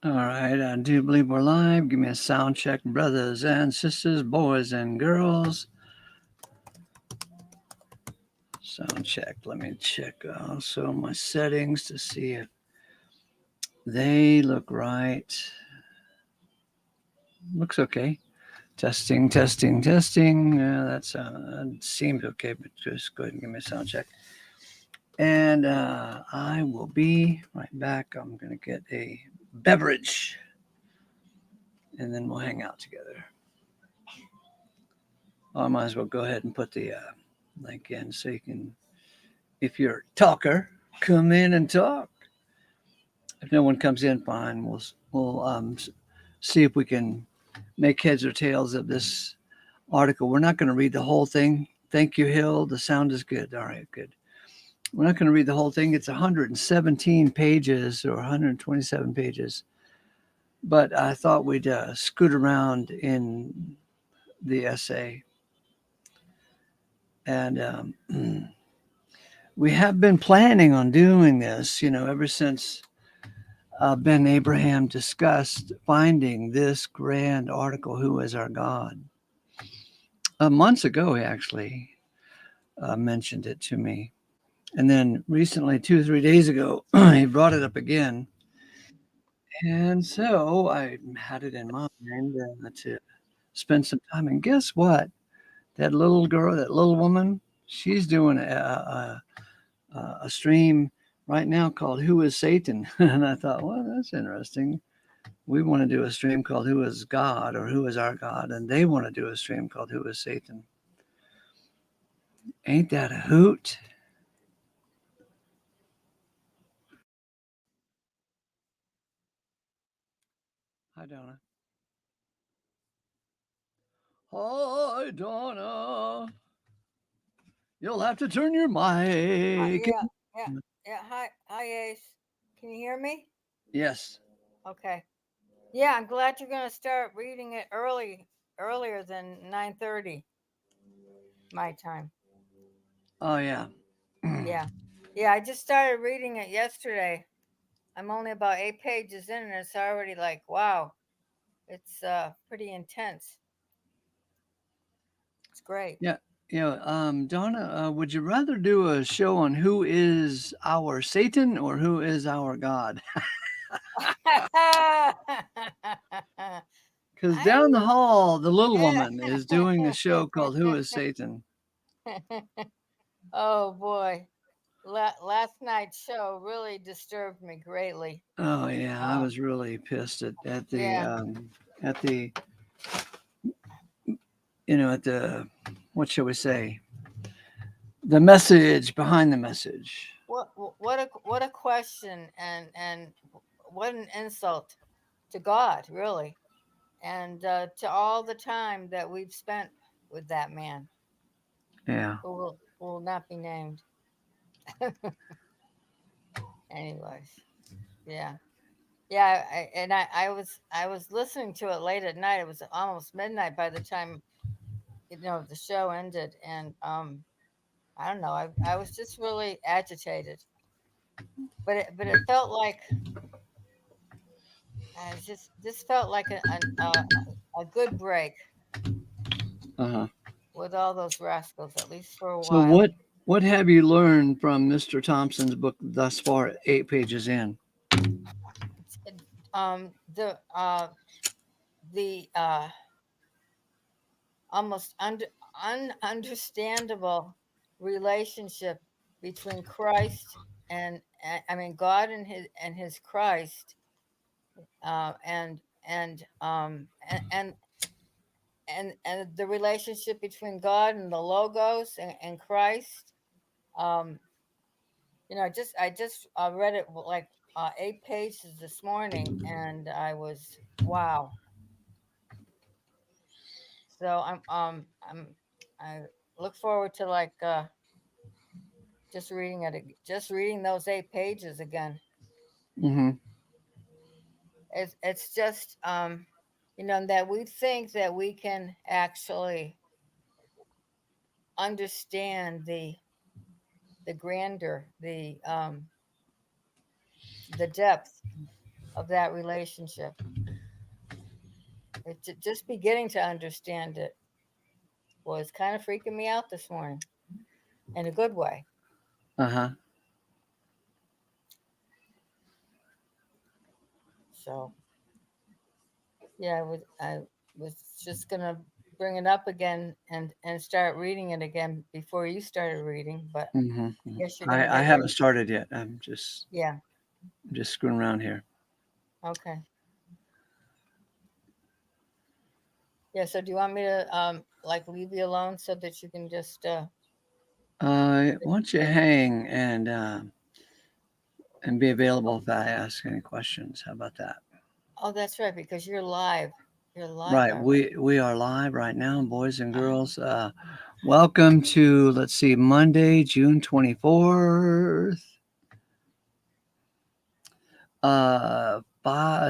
All right, I do believe we're live. Give me a sound check, brothers and sisters, boys and girls. Sound check. Let me check also my settings to see if they look right. Looks okay. Testing, testing, testing. That seems okay, but just go ahead and give me a sound check. And I will be right back. I'm going to get a beverage and then we'll hang out together. I might as well go ahead and put the link in so you can, if you're a talker, come in and talk. If no one comes in, fine. We'll see if we can make heads or tails of this article. We're not going to read the whole thing. Thank you, Hill. The sound is good. All right, good. We're not going to read the whole thing. It's 117 pages or 127 pages. But I thought we'd scoot around in the essay. And we have been planning on doing this, ever since Ben Abraham discussed finding this grand article, Who is Our God? Months ago, he actually mentioned it to me. And then recently, 2 or 3 days ago, he brought it up again. And so I had it in mind to spend some time. And guess what? That little girl, that little woman, she's doing a stream right now called Who is Satan? And I thought, well, that's interesting. We want to do a stream called Who is God or Who is Our God? And they want to do a stream called Who is Satan? Ain't that a hoot? Hi, Donna. Hi, Donna. You'll have to turn your mic. Yeah, yeah, yeah. Hi, Ace. Can you hear me? Yes. Okay. Yeah, I'm glad you're gonna start reading it earlier than 9:30 my time. Oh, yeah. Yeah, yeah. I just started reading it yesterday. I'm only about 8 pages in, and it's already like, wow, it's pretty intense. It's great. Yeah. Donna, would you rather do a show on who is our Satan or who is our God? Because I down the hall, the little yeah. woman is doing a show called Who is Satan? Oh boy. Last night's show really disturbed me greatly. Oh yeah, I Uh, was really pissed yeah. at the at the what shall we say, the message behind the message. What a question, and what an insult to God, really, and to all the time that we've spent with that man Yeah. who will not be named. Anyways, yeah. Yeah, I was listening to it late at night. It was almost midnight by the time the show ended, and I don't know. I was just really agitated, but it felt like I just this felt like a good break Uh huh. with all those rascals, at least for a So while. what have you learned from Mr. Thompson's book thus far? 8 pages in. The almost ununderstandable relationship between Christ and I mean God and his Christ, uh, and and um and and and the relationship between God and the Logos and Christ. Um, I just read it like 8 pages this morning, and I was wow. So I look forward to like just reading those 8 pages again. Mm-hmm. It's just that we think that we can actually understand the grandeur, the depth of that relationship. Just beginning to understand it was kind of freaking me out this morning in a good way. Uh-huh. So yeah, I was just gonna bring it up again and start reading it again before you started reading, but Hmm. I guess you're gonna I get haven't ready. started yet. I'm Yeah. just screwing around here. Okay. Yeah. So do you want me to like leave you alone so that you can just Why don't you hang and be available if I ask any questions? How about that? oh, that's right, because you're live. You're live, Right. aren't we? We are live right now, boys and girls. Welcome to, let's see, Monday, June 24th.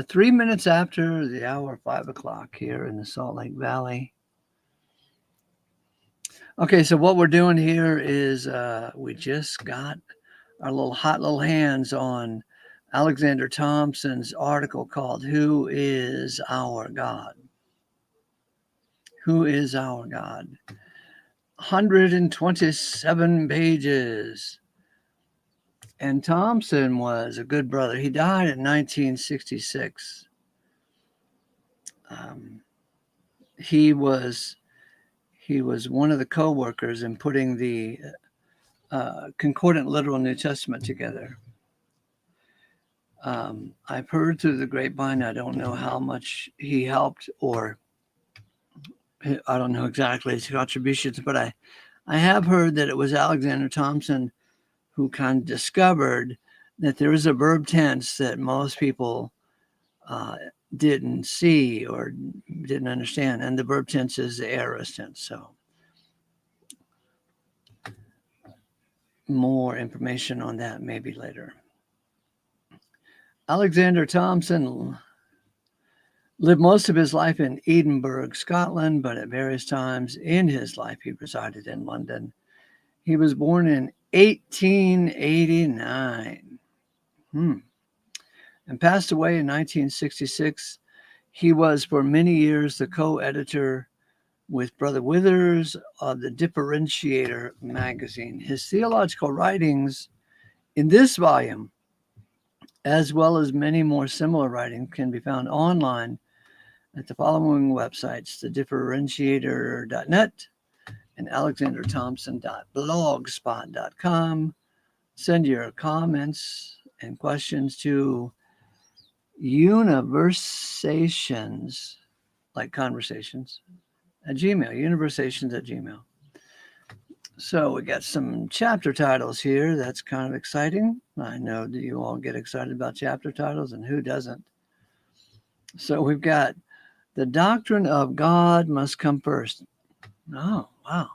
3 minutes after the hour, 5 o'clock here in the Salt Lake Valley. Okay, so what we're doing here is we just got our little hot little hands on Alexander Thompson's article called "Who is Our God?" Who is our God? 127 pages. And Thompson was a good brother. He died in 1966. Um, he was one of the co-workers in putting the concordant literal New Testament together. I've heard through the grapevine. I don't know how much he helped, or I don't know exactly his contributions, but I have heard that it was Alexander Thompson who kind of discovered that there is a verb tense that most people uh, didn't see or didn't understand, and the verb tense is the aorist tense. So more information on that maybe later. Alexander Thompson lived most of his life in Edinburgh, Scotland, but at various times in his life he resided in London. He was born in 1889 and passed away in 1966. He was for many years the co-editor with Brother Withers of the Differentiator magazine. His theological writings in this volume, as well as many more similar writings, can be found online at the following websites: thedifferentiator.net and alexanderthompson.blogspot.com. Send your comments and questions to universations, like conversations, at Gmail, universations at Gmail. So we got some chapter titles here. That's kind of exciting. I know that you all get excited about chapter titles, and who doesn't? So we've got the doctrine of God must come first. Oh, wow.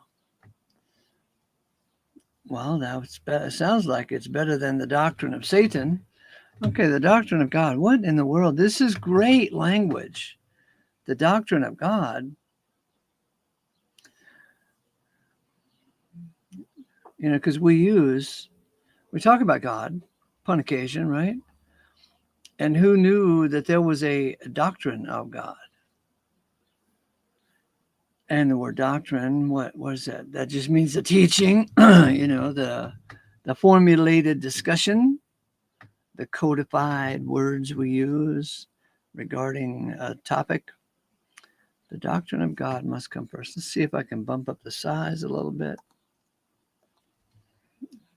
Well, that sounds like it's better than the doctrine of Satan. Okay, the doctrine of God. What in the world? This is great language. The doctrine of God. Because we talk about God upon occasion, right? And who knew that there was a doctrine of God? And the word doctrine, what is that? That just means the teaching, the formulated discussion, the codified words we use regarding a topic. The doctrine of God must come first. Let's see if I can bump up the size a little bit.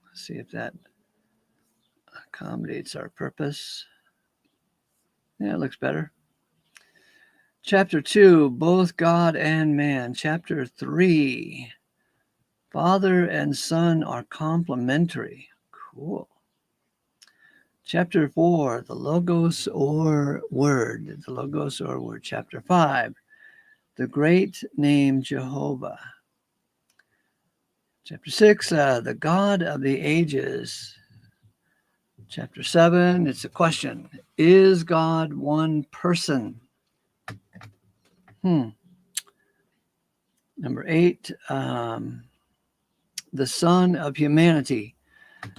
Let's see if that accommodates our purpose. Yeah, it looks better. Chapter 2, both God and man. Chapter 3, Father and Son are complementary. Cool. Chapter 4, the Logos or Word. The Logos or Word. Chapter 5, the great name Jehovah. Chapter 6, the God of the ages. Chapter 7, it's a question. Is God one person? Number 8, the Son of humanity.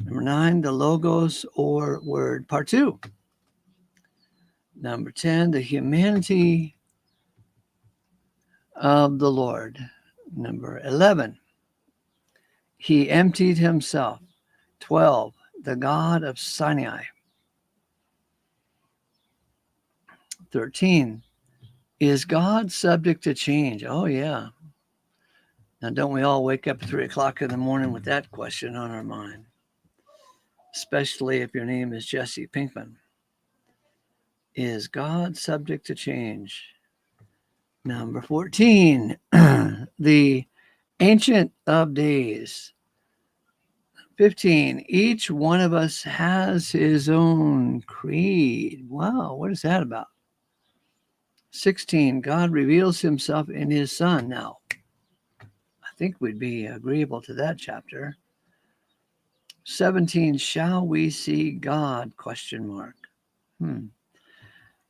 Number 9, the Logos or Word. Part 2. Number 10, the humanity of the Lord. Number 11, he emptied himself. 12, the God of Sinai. 13, is God subject to change? Oh, yeah. Now, don't we all wake up at 3 o'clock in the morning with that question on our mind? Especially if your name is Jesse Pinkman. Is God subject to change? Number 14, the Ancient of Days. 15, each one of us has his own creed. Wow, what is that about? 16, God reveals himself in his Son. Now, I think we'd be agreeable to that chapter. 17, shall we see God? Question mark.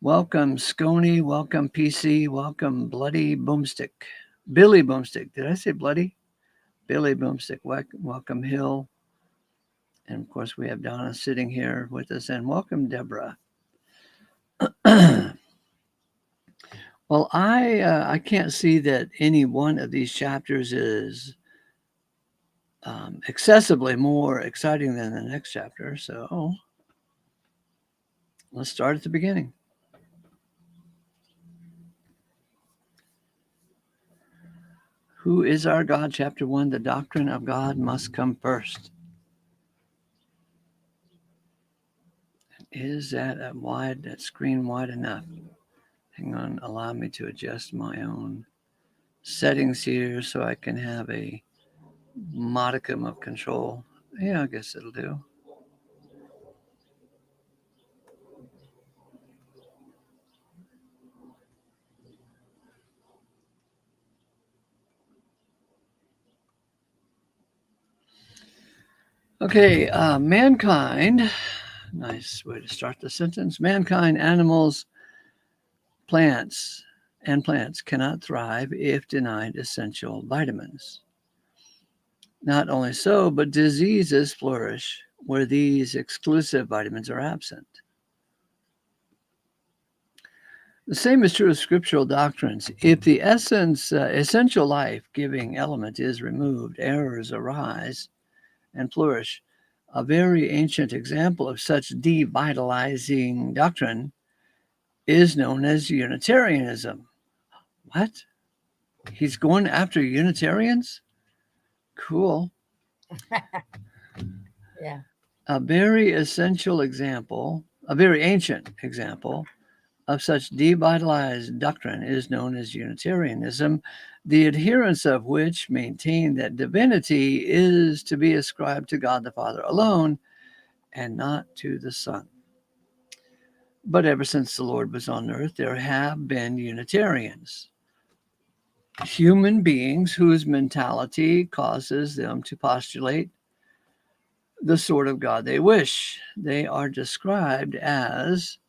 Welcome, Scony. Welcome, PC. Welcome, Bloody Boomstick. Billy Boomstick. Did I say Bloody? Billy Boomstick. Welcome, Hill. And of course, we have Donna sitting here with us. And welcome, Deborah. Well, I can't see that any one of these chapters is excessively more exciting than the next chapter. So let's start at the beginning. Who is our God? Chapter 1, the doctrine of God must come first. Is that screen wide enough? Hang on, allow me to adjust my own settings here so I can have a modicum of control. Yeah, I guess it'll do. Okay, mankind, nice way to start the sentence. Mankind, animals, plants cannot thrive if denied essential vitamins. Not only so, but diseases flourish where these exclusive vitamins are absent. The same is true of scriptural doctrines. If the essential life-giving element is removed, errors arise and flourish. A very ancient example of such devitalizing doctrine is known as Unitarianism. What? He's going after Unitarians? Cool. Yeah. A very ancient example of such devitalized doctrine is known as Unitarianism, the adherents of which maintain that divinity is to be ascribed to God the Father alone and not to the Son. But ever since the Lord was on earth, there have been Unitarians, human beings whose mentality causes them to postulate the sort of God they wish. They are described as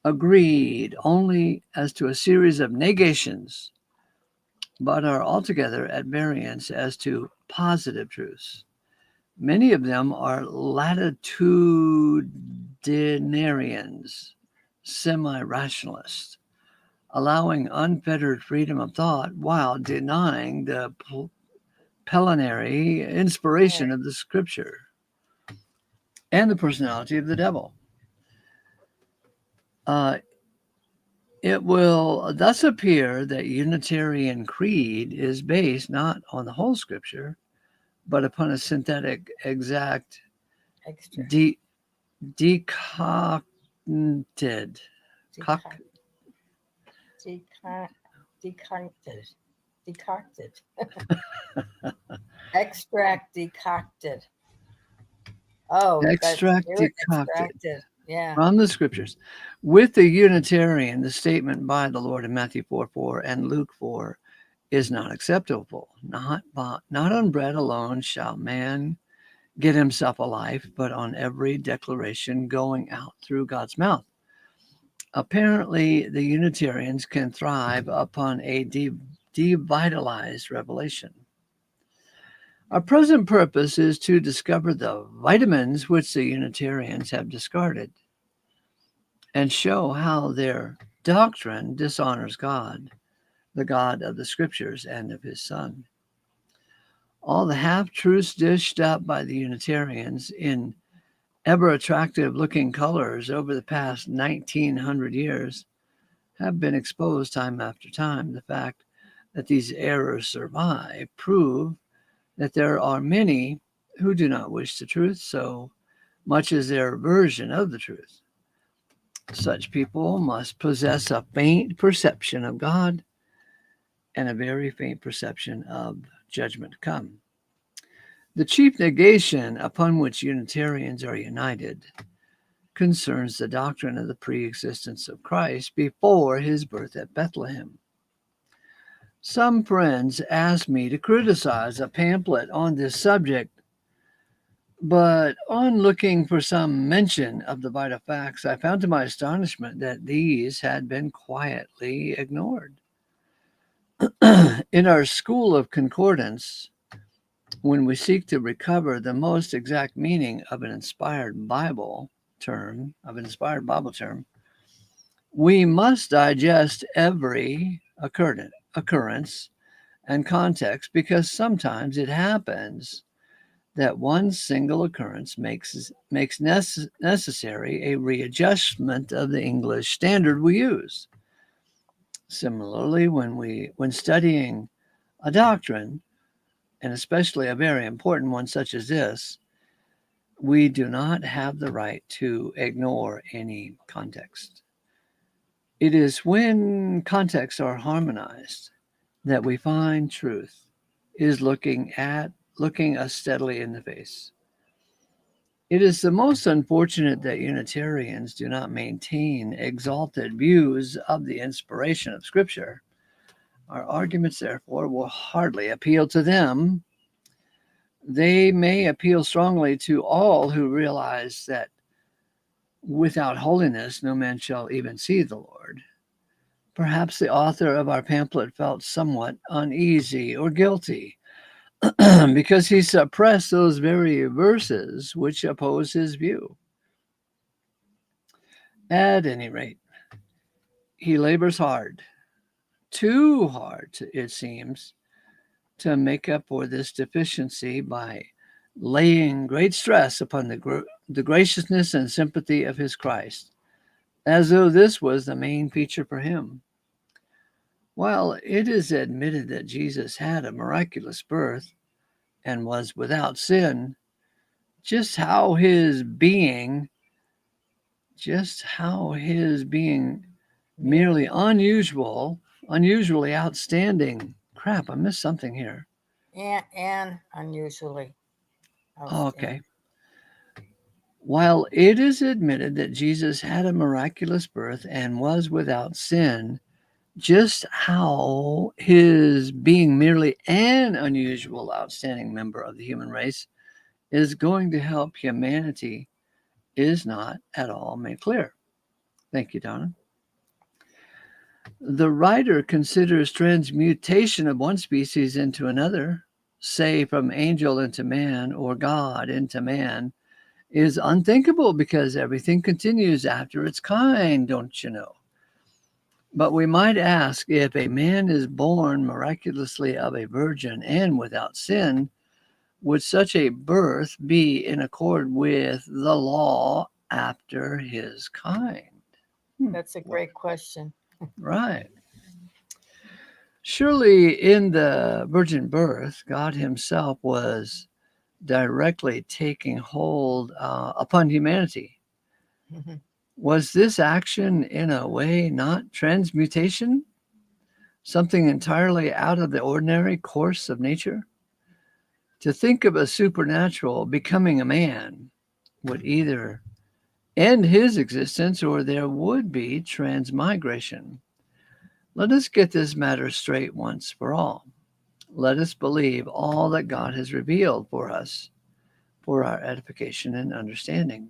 agreed only as to a series of negations, but are altogether at variance as to positive truths. Many of them are latitudinarians, semi-rationalists, allowing unfettered freedom of thought while denying the plenary inspiration of the scripture and the personality of the devil. It will thus appear that Unitarian creed is based not on the whole scripture, but upon a synthetic, exact, decocted, extract decocted. Oh, extracted. Yeah. From the scriptures. With the Unitarian, the statement by the Lord in Matthew 4:4 and Luke 4 is not acceptable. Not on bread alone shall man get himself a life, but on every declaration going out through God's mouth. Apparently, the Unitarians can thrive upon a devitalized revelation. Our present purpose is to discover the vitamins which the Unitarians have discarded and show how their doctrine dishonors God, the God of the Scriptures and of his Son. All the half-truths dished up by the Unitarians in ever attractive looking colors over the past 1900 years have been exposed time after time. The fact that these errors survive prove that there are many who do not wish the truth so much as their version of the truth. Such people must possess a faint perception of God and a very faint perception of judgment to come. The chief negation upon which Unitarians are united concerns the doctrine of the pre-existence of Christ before his birth at Bethlehem. Some friends asked me to criticize a pamphlet on this subject, but on looking for some mention of the vital facts, I found to my astonishment that these had been quietly ignored. In our school of concordance, when we seek to recover the most exact meaning of an inspired Bible term, we must digest every occurrence and context, because sometimes it happens that one single occurrence makes necessary a readjustment of the English standard we use. Similarly, when studying a doctrine, and especially a very important one such as this, we do not have the right to ignore any context. It is when contexts are harmonized that we find truth is looking us steadily in the face. It is the most unfortunate that Unitarians do not maintain exalted views of the inspiration of Scripture. Our arguments, therefore, will hardly appeal to them. They may appeal strongly to all who realize that without holiness no man shall even see the Lord. Perhaps the author of our pamphlet felt somewhat uneasy or guilty because he suppressed those very verses which oppose his view. At any rate, he labors hard, too hard, it seems, to make up for this deficiency by laying great stress upon the graciousness and sympathy of his Christ, as though this was the main feature for him. While it is admitted that Jesus had a miraculous birth and was without sin, just how his being merely unusually outstanding. Crap, I missed something here. And unusually outstanding. Okay. While it is admitted that Jesus had a miraculous birth and was without sin, just how his being merely an unusual, outstanding member of the human race is going to help humanity is not at all made clear. Thank you, Donna. The writer considers transmutation of one species into another, say from angel into man or God into man, is unthinkable because everything continues after its kind, don't you know? But we might ask, if a man is born miraculously of a virgin and without sin, would such a birth be in accord with the law after his kind? That's a great question. Right. Surely in the virgin birth, God himself was directly taking hold upon humanity. Was this action in a way not transmutation? Something entirely out of the ordinary course of nature? To think of a supernatural becoming a man would either end his existence or there would be transmigration. Let us get this matter straight once for all. Let us believe all that God has revealed for us for our edification and understanding.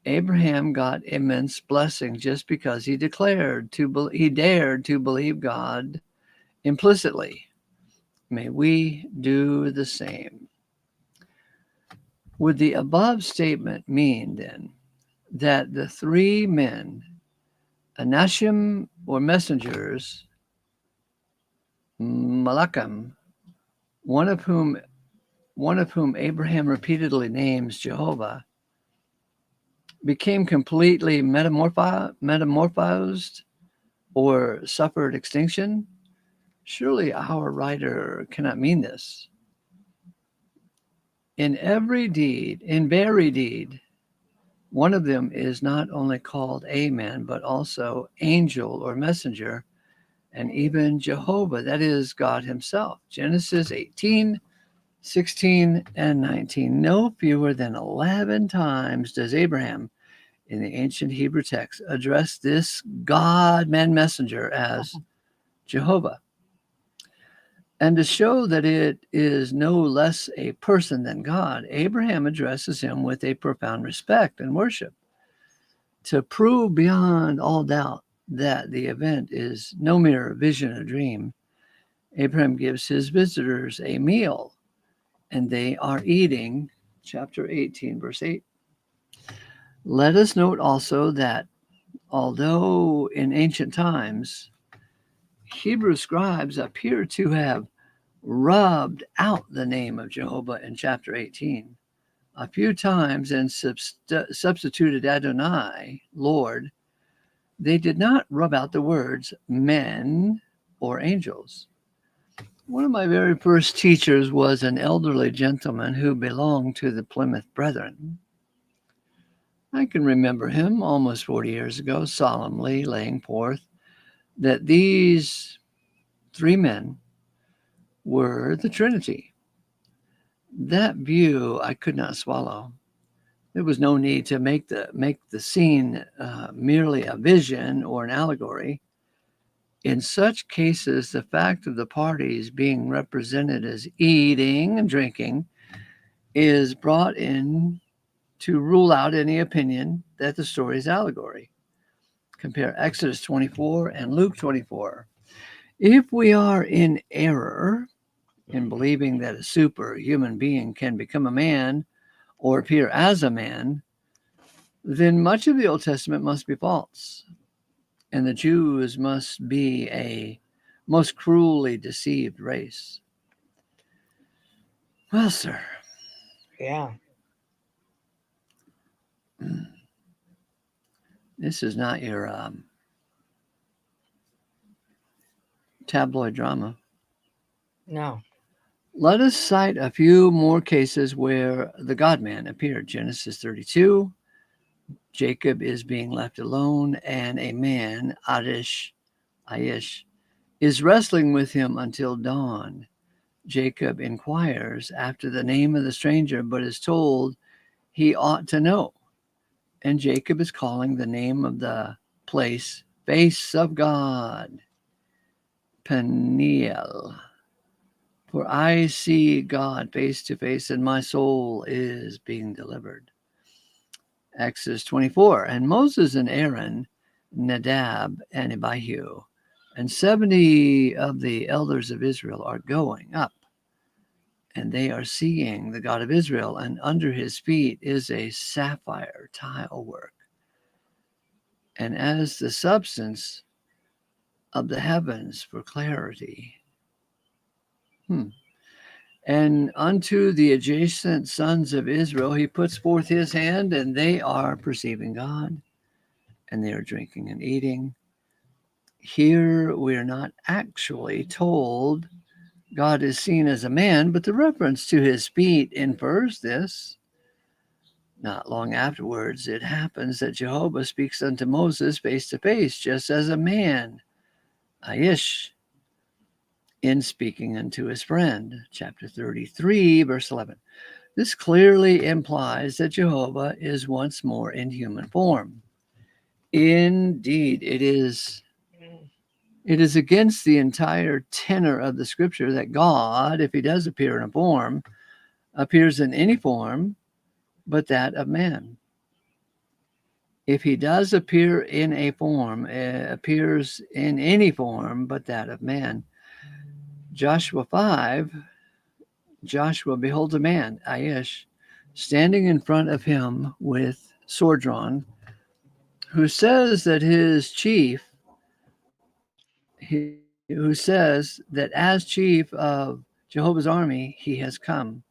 Abraham got immense blessing just because he dared to believe God implicitly. May we do the same. Would the above statement mean then that the three men Anashim or messengers, Malachim, one of whom Abraham repeatedly names Jehovah, became completely metamorphosed or suffered extinction? Surely our writer cannot mean this. In every deed, one of them is not only called Amen, but also angel or messenger, and even Jehovah, that is God himself. Genesis 18, 16, and 19. No fewer than 11 times does Abraham in the ancient Hebrew text address this God-man messenger as Jehovah. And to show that it is no less a person than God, Abraham addresses him with a profound respect and worship. To prove beyond all doubt that the event is no mere vision or dream, Abraham gives his visitors a meal, and they are eating, chapter 18, verse 8. Let us note also that although in ancient times Hebrew scribes appear to have rubbed out the name of Jehovah in chapter 18 a few times and substituted Adonai, Lord, they did not rub out the words men or angels. One of my very first teachers was an elderly gentleman who belonged to the Plymouth Brethren. I can remember him almost 40 years ago solemnly laying forth that these three men were the Trinity. That view I could not swallow. There was no need to make the scene merely a vision or an allegory. In such cases, the fact of the parties being represented as eating and drinking is brought in to rule out any opinion that the story is allegory. Compare Exodus 24 and Luke 24. If we are in error in believing that a superhuman being can become a man or appear as a man, then much of the Old Testament must be false, and the Jews must be a most cruelly deceived race. Well, sir. Yeah. This is not your tabloid drama. No. Let us cite a few more cases where the God-man appeared. Genesis 32, Jacob is being left alone, and a man, Aish, is wrestling with him until dawn. Jacob inquires after the name of the stranger, but is told he ought to know. And Jacob is calling the name of the place Face of God, Peniel. For I see God face to face, and my soul is being delivered. Exodus 24. And Moses and Aaron, Nadab and Abihu, and 70 of the elders of Israel are going up, and they are seeing the God of Israel, and under his feet is a sapphire tile work. And as the substance of the heavens for clarity. And unto the adjacent sons of Israel he puts forth his hand, and they are perceiving God, and they are drinking and eating. Here we are not actually told God is seen as a man, but the reference to his feet infers this. Not long afterwards, it happens that Jehovah speaks unto Moses face to face, just as a man, Aish, in speaking unto his friend. Chapter 33, verse 11. This clearly implies that Jehovah is once more in human form. Indeed, it is against the entire tenor of the scripture that God, if he does appear in a form, appears in any form but that of man. If he does appear in a form, appears in any form but that of man. Joshua 5, Joshua beholds a man, Aish, standing in front of him with sword drawn, who says that his chief, who says that as chief of Jehovah's army, he has come.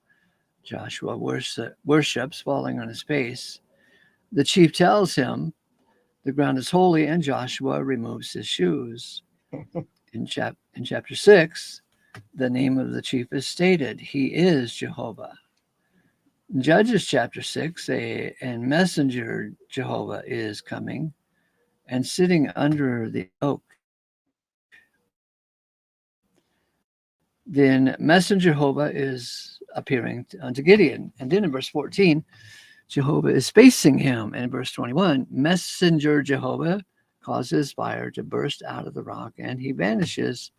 Joshua worships, falling on his face. The chief tells him the ground is holy, and Joshua removes his shoes. In chapter 6, the name of the chief is stated. He is Jehovah. In Judges chapter 6, and messenger Jehovah is coming and sitting under the oak. Then messenger Jehovah is appearing unto Gideon. And then in verse 14, Jehovah is facing him. And in verse 21, messenger Jehovah causes fire to burst out of the rock, and he vanishes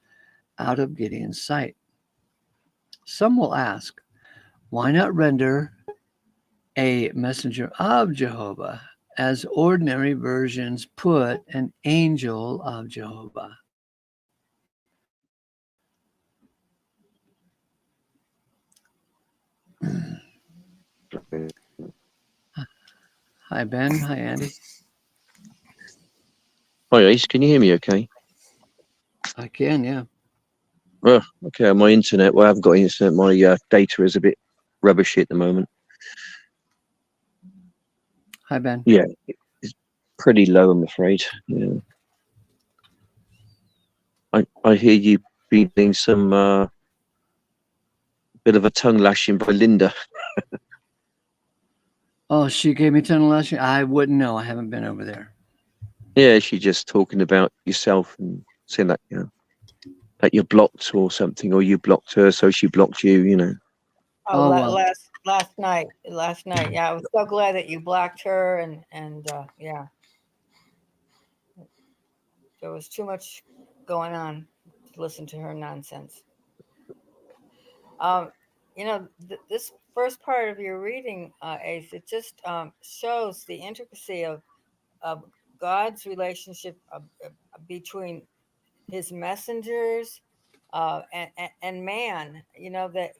out of Gideon's sight. Some will ask, why not render a messenger of Jehovah, as ordinary versions put an angel of Jehovah? Hi, Ben. Hi, Andy. Hi, Ace. Can you hear me okay? I can, yeah. Oh, okay. My internet, well, I haven't got internet. My data is a bit rubbishy at the moment. Hi, Ben. Yeah, it's pretty low, I'm afraid. Yeah. I hear you being some bit of a tongue lashing by Linda. Oh, she gave me tunnel lashing? I wouldn't know. I haven't been over there. Yeah, she's just talking about yourself and saying that, that you're blocked or something, or you blocked her, so she blocked you. Oh, well. last night. Yeah, I was so glad that you blocked her, and yeah, there was too much going on to listen to her nonsense. Um, this first part of your reading, Ace, it just shows the intricacy of God's relationship between his messengers and man. That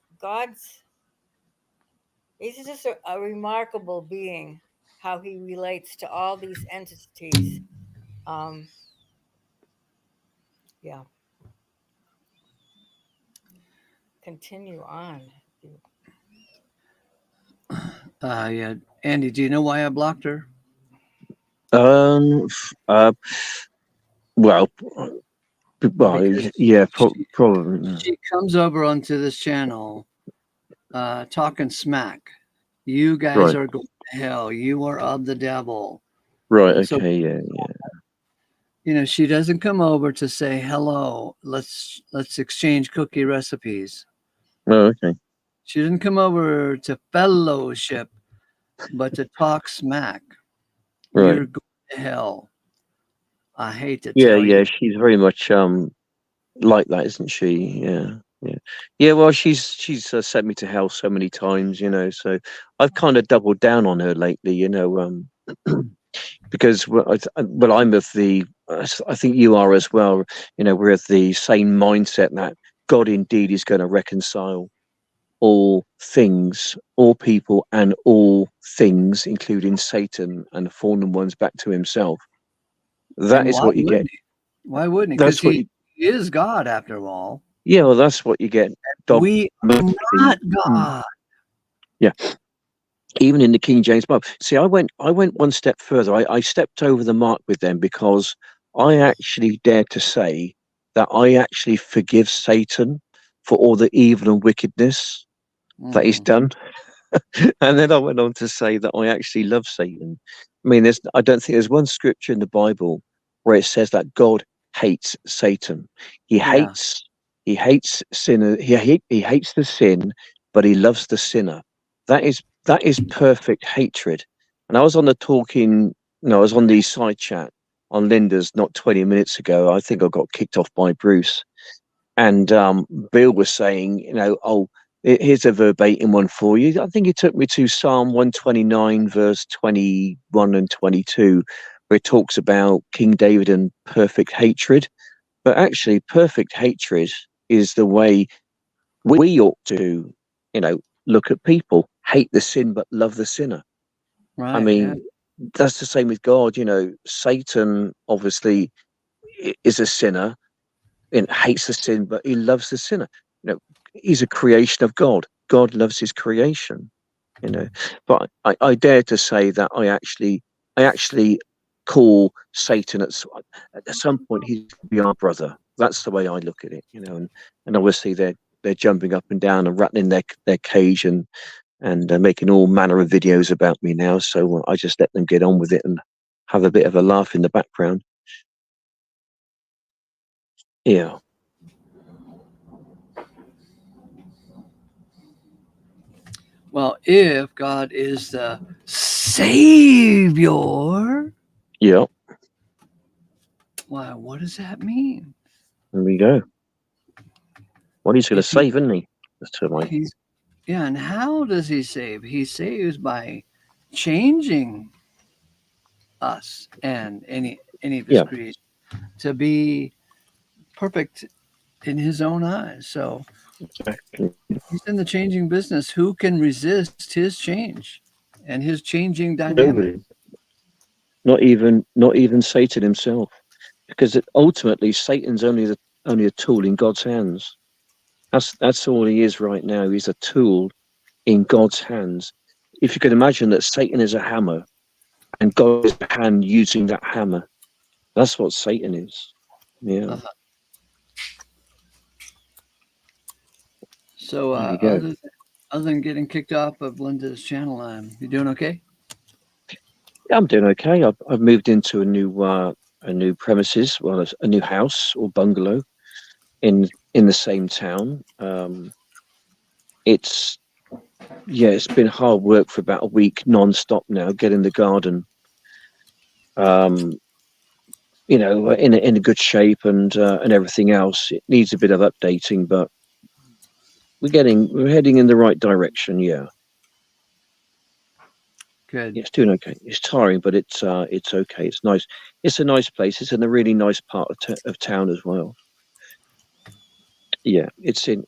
he's just a remarkable being, how he relates to all these entities. Um, yeah, continue on. Yeah. Andy, do you know why I blocked her? Well, Because yeah, she, probably. she comes over onto this channel talking smack. You guys Right, are going to hell. You are of the devil. right, So, okay, yeah. she doesn't come over to say hello. Let's exchange cookie recipes. Oh, okay. She didn't come over to fellowship, but to talk smack. Right. You're going to hell. I hate to Yeah, tell you. yeah, she's very much like that, isn't she? Yeah, yeah, yeah. Well, she's sent me to hell so many times, So I've kind of doubled down on her lately, because I'm of the. I think you are as well. We're of the same mindset that God indeed is going to reconcile all things, all people, and all things, including Satan and the fallen ones, back to Himself. That And is why what you get. wouldn't he? Why wouldn't he? Because That's what he you. is God after all. Yeah, well, that's what you get. We are Dogmatically. not God. Yeah, even in the King James Bible. See, I went one step further. I stepped over the mark with them because I actually dare to say that I actually forgive Satan for all the evil and wickedness that he's Mm, done. And then I went on to say that I actually love Satan. I mean, I don't think there's one scripture in the Bible where it says that God hates Satan. He yeah. hates he hates sinner. He hates the sin, but he loves the sinner. That is perfect hatred. And I was on the talking. No, I was on the side chat on Linda's not 20 minutes ago. I think I got kicked off by Bruce, and Bill was saying, oh, here's a verbatim one for you. I think he took me to Psalm 129, verse 21 and 22, where it talks about King David and perfect hatred. But actually, perfect hatred is the way we ought to, look at people, hate the sin, but love the sinner. I Right. Yeah. mean, that's the same with God. Satan obviously is a sinner and hates the sin, but he loves the sinner. He's a creation of God. God loves his creation. But I dare to say that I actually call Satan at some point he's gonna be our brother. That's the way I look at it. And obviously they're jumping up and down and rattling their cage and making all manner of videos about me now. So I just let them get on with it and have a bit of a laugh in the background. Yeah. Well, if God is the Savior, Yeah. why, what does that mean? There we go. Well, he's going to If he, save, isn't he? That's what I. he's, yeah, and how does he save? He saves by changing us and any of his Yeah. creation to be perfect in his own eyes. So Exactly. he's in the changing business. Who can resist his change and his changing dynamic? Nobody. Not even Satan himself, because ultimately Satan's only a tool in God's hands. That's all he is right now. He's a tool in God's hands. If you can imagine that Satan is a hammer and God is a hand using that hammer, that's what Satan is. Yeah. Uh-huh. So There you go. other than getting kicked off of Linda's channel, you doing okay? Yeah, I'm doing okay. I've moved into a new premises, well, a new house or bungalow in the same town. It's it's been hard work for about a week non-stop now, getting the garden um in a good shape and everything else. It needs a bit of updating, but we're heading in the right direction. Yeah. Good. It's doing okay. It's tiring, but it's okay. It's nice. It's a nice place. It's in a really nice part of town as well. Yeah, it's in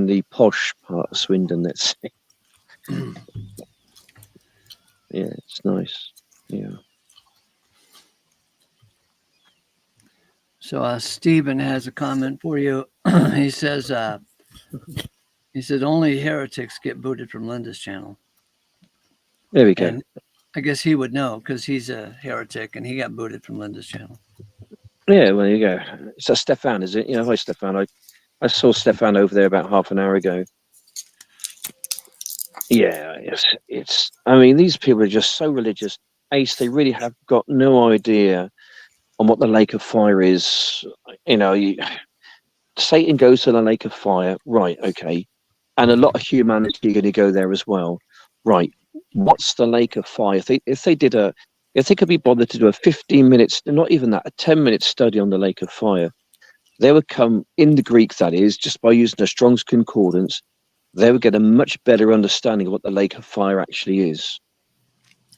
the posh part of Swindon. Let's say. Yeah, it's nice. Yeah. So Stephen has a comment for you. he says only heretics get booted from Linda's channel, There we go. and I guess he would know because he's a heretic and he got booted from Linda's channel. Yeah, well, there you go. It's a Stefan, is it? Hi, Stefan. I saw Stefan over there about half an hour ago. Yeah, it's. I mean, these people are just so religious. Ace, they really have got no idea on what the lake of fire is. You know, Satan goes to the lake of fire, right? Okay, and a lot of humanity are going to go there as well, right? What's the lake of fire? If they could be bothered to do a 15 minutes, not even that, a 10-minute study on the lake of fire, they would come in the Greek, that is, just by using a Strong's Concordance, they would get a much better understanding of what the lake of fire actually is.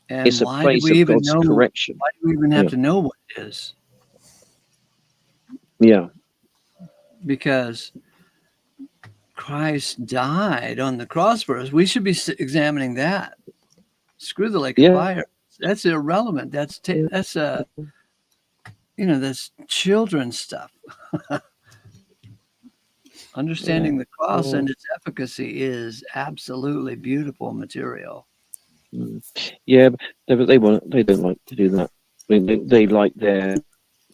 And It's a why do place we of even God's know? correction. Why do we even have Yeah. to know what it is? Yeah. Because Christ died on the cross for us. We should be examining that. Screw the lake of Yeah. fire. That's irrelevant. That's that's children's stuff. Understanding the cross and its efficacy is absolutely beautiful material. Yeah, but they don't like to do that. They like their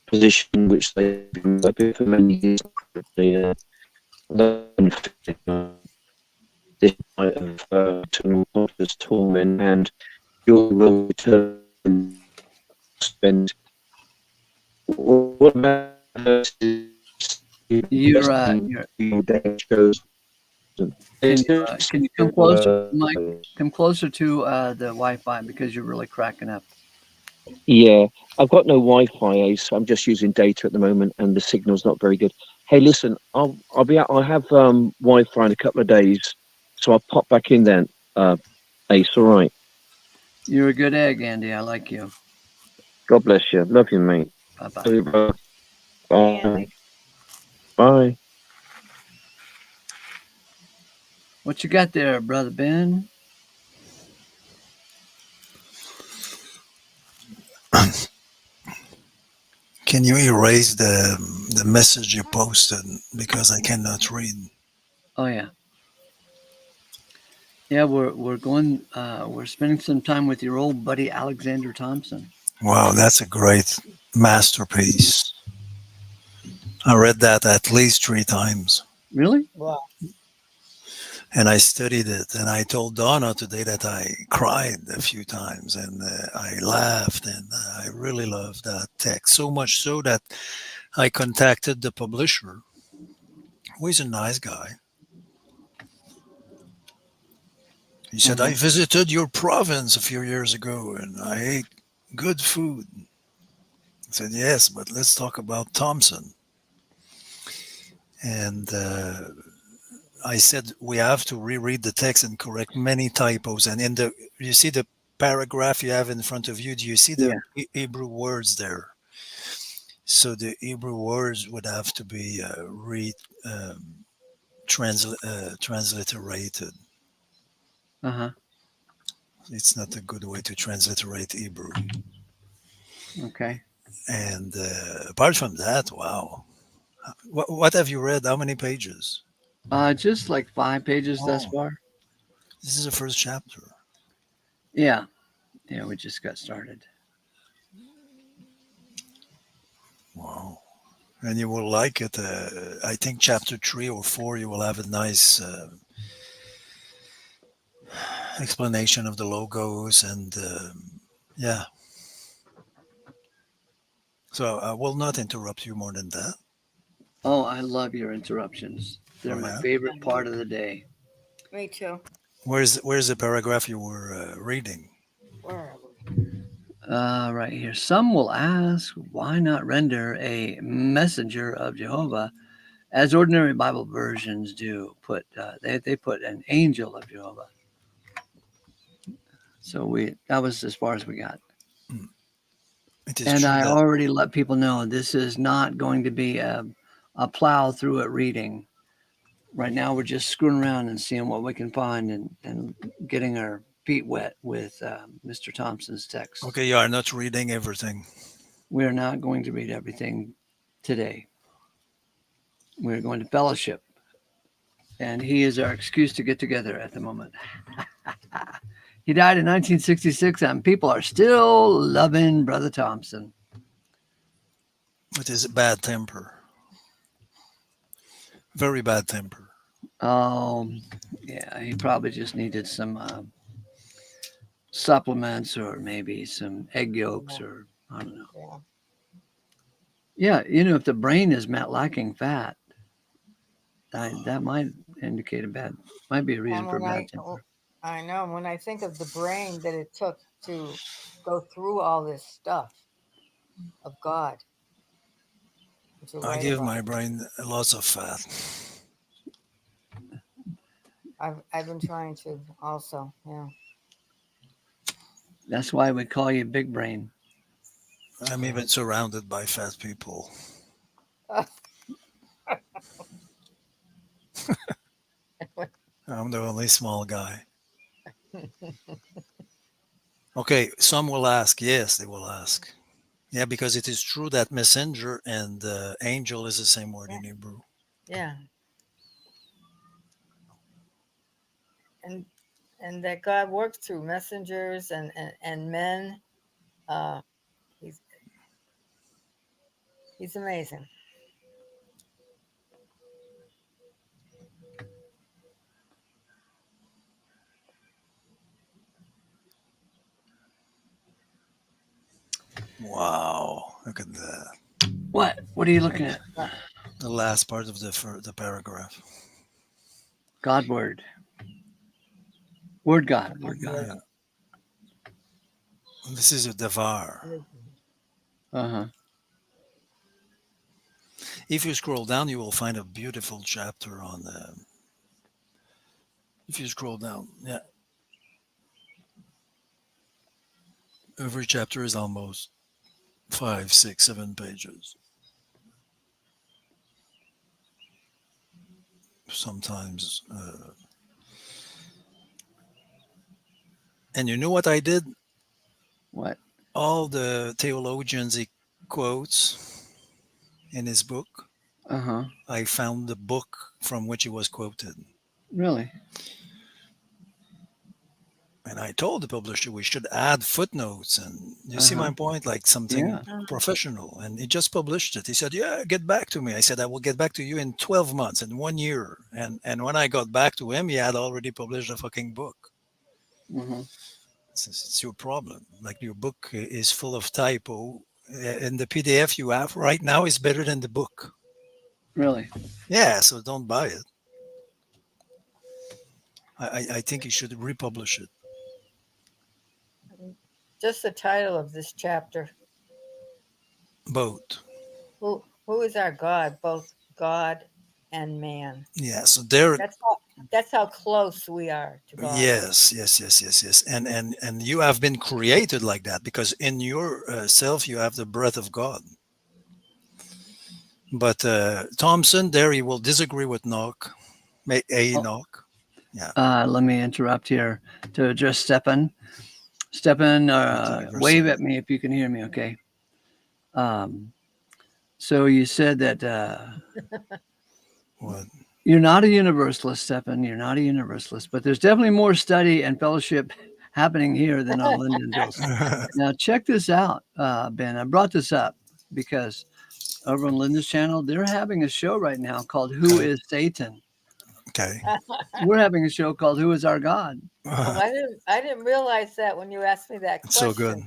position, which they've been for many years. They this night of eternal torment, and your will return. Spend what matters is You're shows. can you come closer, Mike? Come closer to the Wi-Fi because you're really cracking up. Yeah, I've got no Wi-Fi, Ace. I'm just using data at the moment, and the signal's not very good. Hey, listen, I'll be out. I have Wi-Fi in a couple of days, so I'll pop back in then. Ace, all right. You're a good egg, Andy. I like you. God bless you. Love you, mate. Bye-bye. Love you, bro. Hey, Bye. Andy. Bye. What you got there, brother Ben? Can you erase the message you posted because I cannot read? Oh yeah, yeah. We're spending some time with your old buddy Alexander Thompson. Wow, that's a great masterpiece. I read that at least 3 times. Really? Wow. And I studied it. And I told Donna today that I cried a few times and I laughed. And I really loved that text. So much so that I contacted the publisher, who is a nice guy. He said, I Uh-huh. visited your province a few years ago and I ate good food. I said, yes, but let's talk about Thompson. And I said, we have to reread the text and correct many typos. And you see the paragraph you have in front of you, do you see the Yeah. Hebrew words there? So the Hebrew words would have to be um, transliterated. Uh-huh. It's not a good way to transliterate Hebrew. Okay. And apart from that, wow. What have you read? How many pages? Just like 5 pages thus Oh, far. this is the first chapter. Yeah. Yeah, we just got started. Wow. And you will like it. I think chapter 3 or 4, you will have a nice explanation of the logos. And yeah, so I will not interrupt you more than that. Oh, I love your interruptions. They're Oh, my yeah. favorite part of the day. Me too. Where's the paragraph you were reading? Where are we? Right here. Some will ask, why not render a messenger of Jehovah, as ordinary Bible versions do? They put an angel of Jehovah. So that was as far as we got. Hmm. It is And true I that. already let people know this is not going to be a plow through it reading. Right now, we're just screwing around and seeing what we can find and getting our feet wet with Mr. Thompson's text. Okay, you are not reading everything. We are not going to read everything today. We're going to fellowship, and he is our excuse to get together at the moment. He died in 1966, and people are still loving Brother Thompson. It is a bad temper, very bad temper. Oh, yeah, he probably just needed some supplements or maybe some egg yolks or I don't know. Yeah. Yeah, if the brain is lacking fat, that might indicate might be a reason And for when bad temper. I know when I think of the brain that it took to go through all this stuff of God and to I write give about my it, brain lots of fat. I've been trying to also. Yeah. That's why we call you Big Brain. I'm even surrounded by fat people. I'm the only small guy. Okay, some will ask. Yes, they will ask. Yeah, because it is true that messenger and angel is the same word Yeah. in Hebrew. Yeah. And that God works through messengers and men. Uh, he's he's amazing. Wow, look at that. What? What are you looking at? Uh, The last part of the paragraph. God word. Word God. Word God. Yeah, this is a devar. Uh huh. If you scroll down, you will find a beautiful chapter on. If you scroll down, yeah, every chapter is almost 5, 6, 7 pages. Sometimes, and you know what I did? What? All the theologians he quotes. in his book, Uh-huh. I found the book from which he was quoted. Really? And I told the publisher we should add footnotes. And you see my Uh-huh. point? Like something Yeah. professional. And he just published it. He said, "Yeah, get back to me." I said, "I will get back to you in 12 months, in 1 year." And when I got back to him, he had already published a fucking book. Mm-hmm. It's your problem. Like your book is full of typo. And the PDF you have right now is better than the book. Really? Yeah, so don't buy it. I think you should republish it. Just the title of this chapter. Both. Who is our God? Both God and man. Yeah, so there. That's how close we are to God. Yes. And you have been created like that because in your self you have the breath of God. But Thompson, there he will disagree with Knock, Knock. Yeah. Let me interrupt here to address Stephen. Stephen, wave at me if you can hear me, okay? So you said that What? You're not a universalist, Stephen. You're not a universalist, but there's definitely more study and fellowship happening here than on Lyndon Jones. Now, check this out, Ben. I brought this up because over on Lyndon's channel, they're having a show right now called Who is Satan? Okay. We're having a show called Who is Our God? Oh, I didn't realize that when you asked me that question. So good.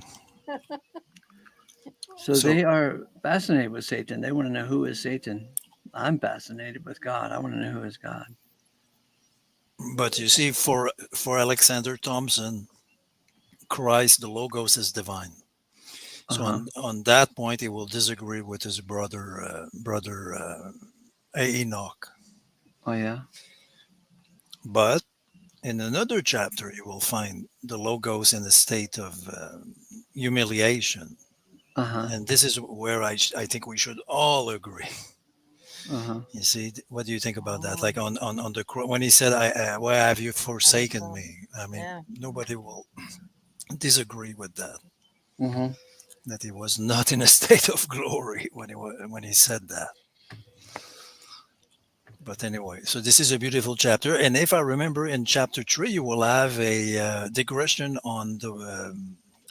So they are fascinated with Satan. They want to know who is Satan. I'm fascinated with God. I want to know who is God. But you see, for Alexander Thompson, Christ, the Logos, is divine. So on that point, he will disagree with his brother Enoch. Oh yeah. But in another chapter, you will find the Logos in a state of humiliation, and this is where I think we should all agree. You see, what do you think about that? Like on the when he said, "Why have you forsaken me?" I mean, nobody will disagree with that. That he was not in a state of glory when he said that. But anyway, so this is a beautiful chapter, and if I remember, in chapter 3, you will have a digression on the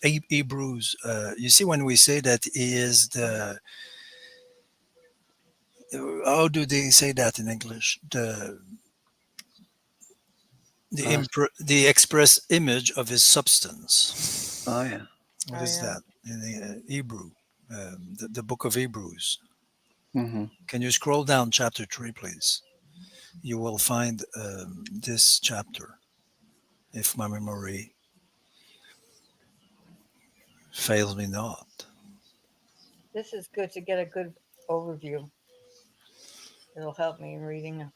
Hebrews. You see, when we say that he is the how do they say that in English? The express image of his substance. Oh yeah. What is that in the Hebrew? The book of Hebrews. Can you scroll down chapter 3, please? You will find this chapter, if my memory fails me not. This is good to get a good overview. It'll help me in reading.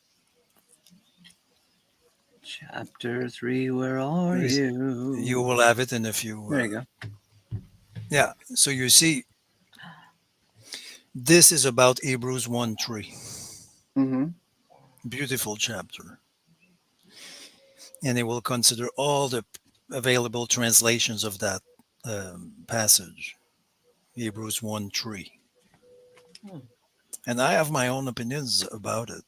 Chapter 3, where are you? You will have it in a few. There you go. Yeah, so you see, this is about Hebrews 1:3. Beautiful chapter. And it will consider all the available translations of that passage, Hebrews 1:3. And I have my own opinions about it.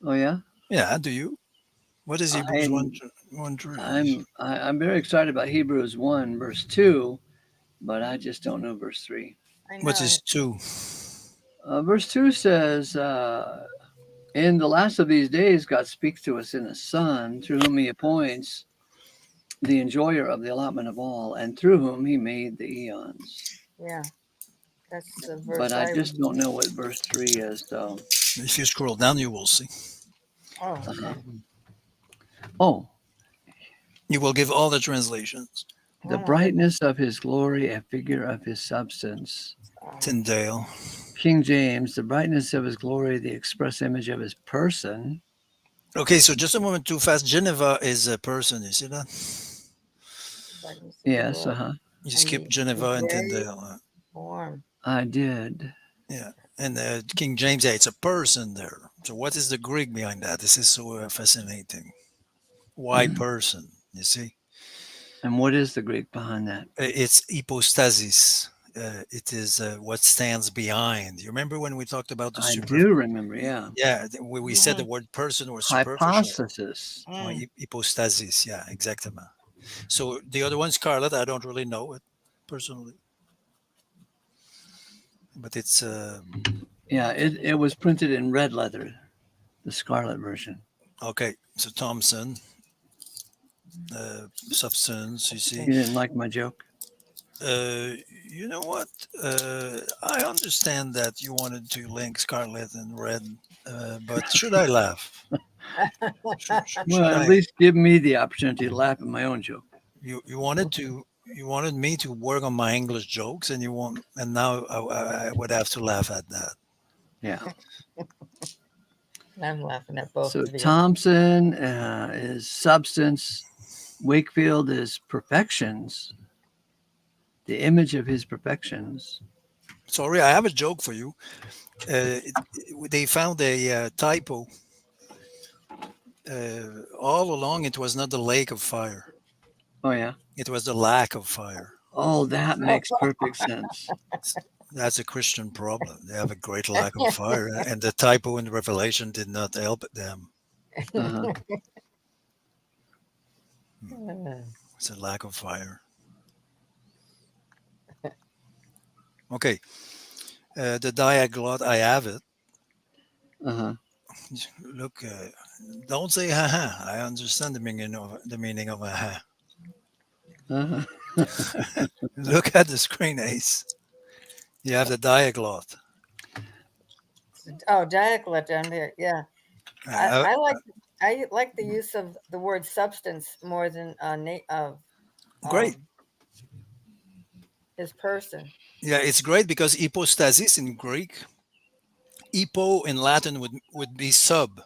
Oh yeah? Yeah, do you? What is Hebrews 1:3? I'm very excited about Hebrews 1, verse 2, but I just don't know verse 3. What is 2? Verse 2 says, in the last of these days, God speaks to us in a Son, through whom he appoints the enjoyer of the allotment of all, and through whom he made the eons. Yeah, that's the verse. But I just don't know what verse 3 is, though. If you scroll down, you will see. Oh, okay. Oh. You will give all the translations. The brightness of his glory, a figure of his substance. Tyndale. King James, the brightness of his glory, the express image of his person. Okay, so just a moment too fast. Geneva is a person, you see that? Yes, You skip Geneva and Tyndale. Form. I did. Yeah, and King James, it's a person there. So what is the Greek behind that? This is so fascinating. Why person, you see? And what is the Greek behind that? It's hypostasis. it is what stands behind. You remember when we talked about the I super? do remember. Yeah. Yeah, we said the Mhm. word person or superficial. Hypothesis. Ouais, Mm. hypostasis. Yeah, exactement. So the other one, Scarlet, I don't really know it personally, but it's Yeah. It was printed in red leather, the Scarlet version. okay. So Thompson, substance. You see, You didn't like my joke? uh, you know what? I understand that you wanted to link Scarlet and Red, but should I laugh? Well, Should at I? least give me the opportunity to laugh at my own joke. You wanted to. You wanted me to work on my English jokes, and you want, and now I would have to laugh at that. Yeah. I'm laughing at both So of you. Thompson is substance. Wakefield is perfections, the image of his perfections. Sorry, I have a joke for you. They found a typo. All along, it was not the lake of fire; Oh yeah. it was the lack of fire. Oh, that makes perfect sense. That's a Christian problem. They have a great lack of fire, and the typo in Revelation did not help them. Uh-huh. It's a lack of fire. Okay, the diaglot, I have it. Uh-huh. Look, don't say haha. I understand the meaning of haha. Uh-huh. Look at the screen, Ace. You have the diaglot. Oh, dialect down there. Yeah, I, Uh, I like I like the use of the word substance more than of Great. um his person. Yeah, it's great because hypostasis in Greek, hypo in Latin would be sub,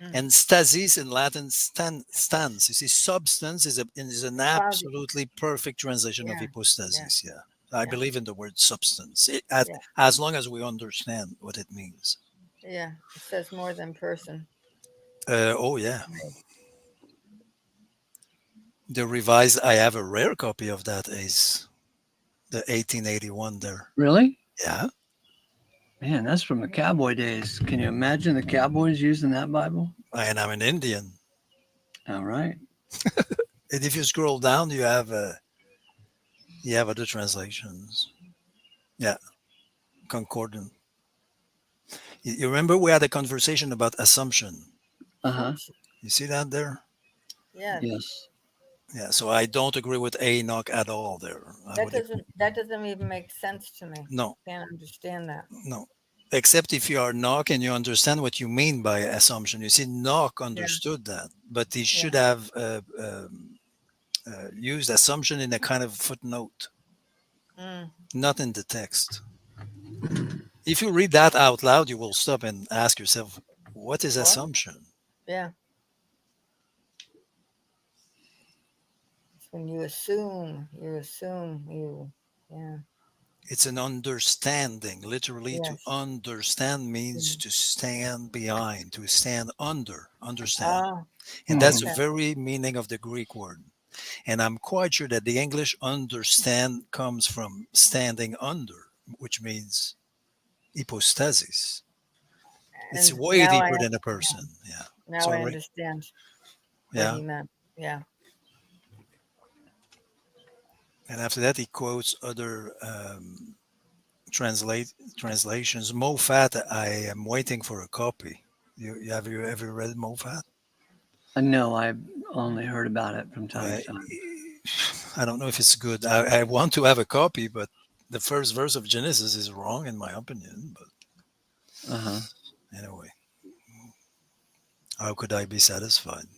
Mm. and stasis in Latin stands. You see, substance is an Quasi. absolutely perfect translation of Yeah, yeah, hypostasis. Yeah, I yeah, believe in the word substance, yeah, as long as we understand what it means. yeah. It says more than person. Oh yeah, Right. the revised. I have a rare copy of that. Is the 1881 there? Really? Yeah, Man, that's from the cowboy days. Can you imagine the cowboys using that Bible? and I'm an Indian. All right. And if you scroll down, you have other translations. Yeah, concordant. You remember we had a conversation about assumption. Uh-huh. Assumption. You see that there? Yeah, Yes. Yeah. So I don't agree with Enoch at all. There, I would. that doesn't even make sense to me. No, Can't understand that. no. Except if you are Knock and you understand what you mean by assumption. You see, Knock Yeah, understood that, but he yeah. should have used assumption in a kind of footnote, Mm, not in the text. If you read that out loud, you will stop and ask yourself, what is what? assumption? Yeah. It's when you assume you. Yeah. It's an understanding. Literally, to Yes. understand means Mm. to stand behind, to stand under, understand. Ah. And Mhm. that's the Okay. very meaning of the Greek word. And I'm quite sure that the English understand comes from standing under, which means hypostasis. It's And way deeper than a person. Yeah. now I Sorry. understand what Yeah. he meant. Yeah. And after that, he quotes other translations. Mofat, I am waiting for a copy. You ever read Mofat? No, I've only heard about it from time to I, time. I don't know if it's good. I want to have a copy, but the first verse of Genesis is wrong in my opinion. But Uh-huh. anyway, how could I be satisfied?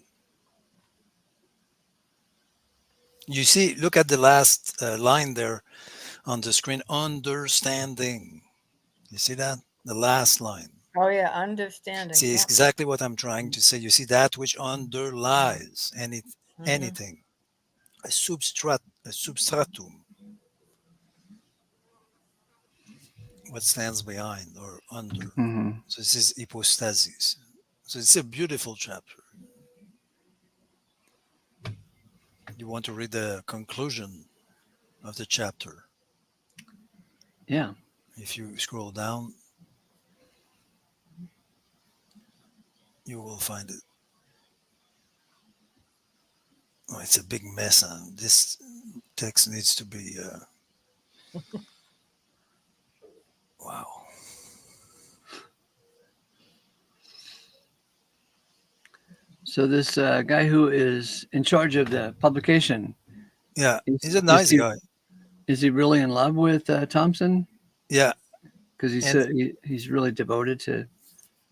You see, look at the last line there on the screen. Understanding. You see that? The last line. Oh yeah, understanding. See, it's Yeah. exactly what I'm trying to say. You see that which underlies Hmm. anything. A substratum, what stands behind or under. Mm-hmm. So this is hypostasis. So it's a beautiful chapter. You want to read the conclusion of the chapter. Yeah. If you scroll down, you will find it. Oh, it's a big mess. This text needs to be. Wow. So this guy who is in charge of the publication Yeah, is, he's a is nice he guy. is he really in love with Thompson? Yeah, Because and he's really devoted to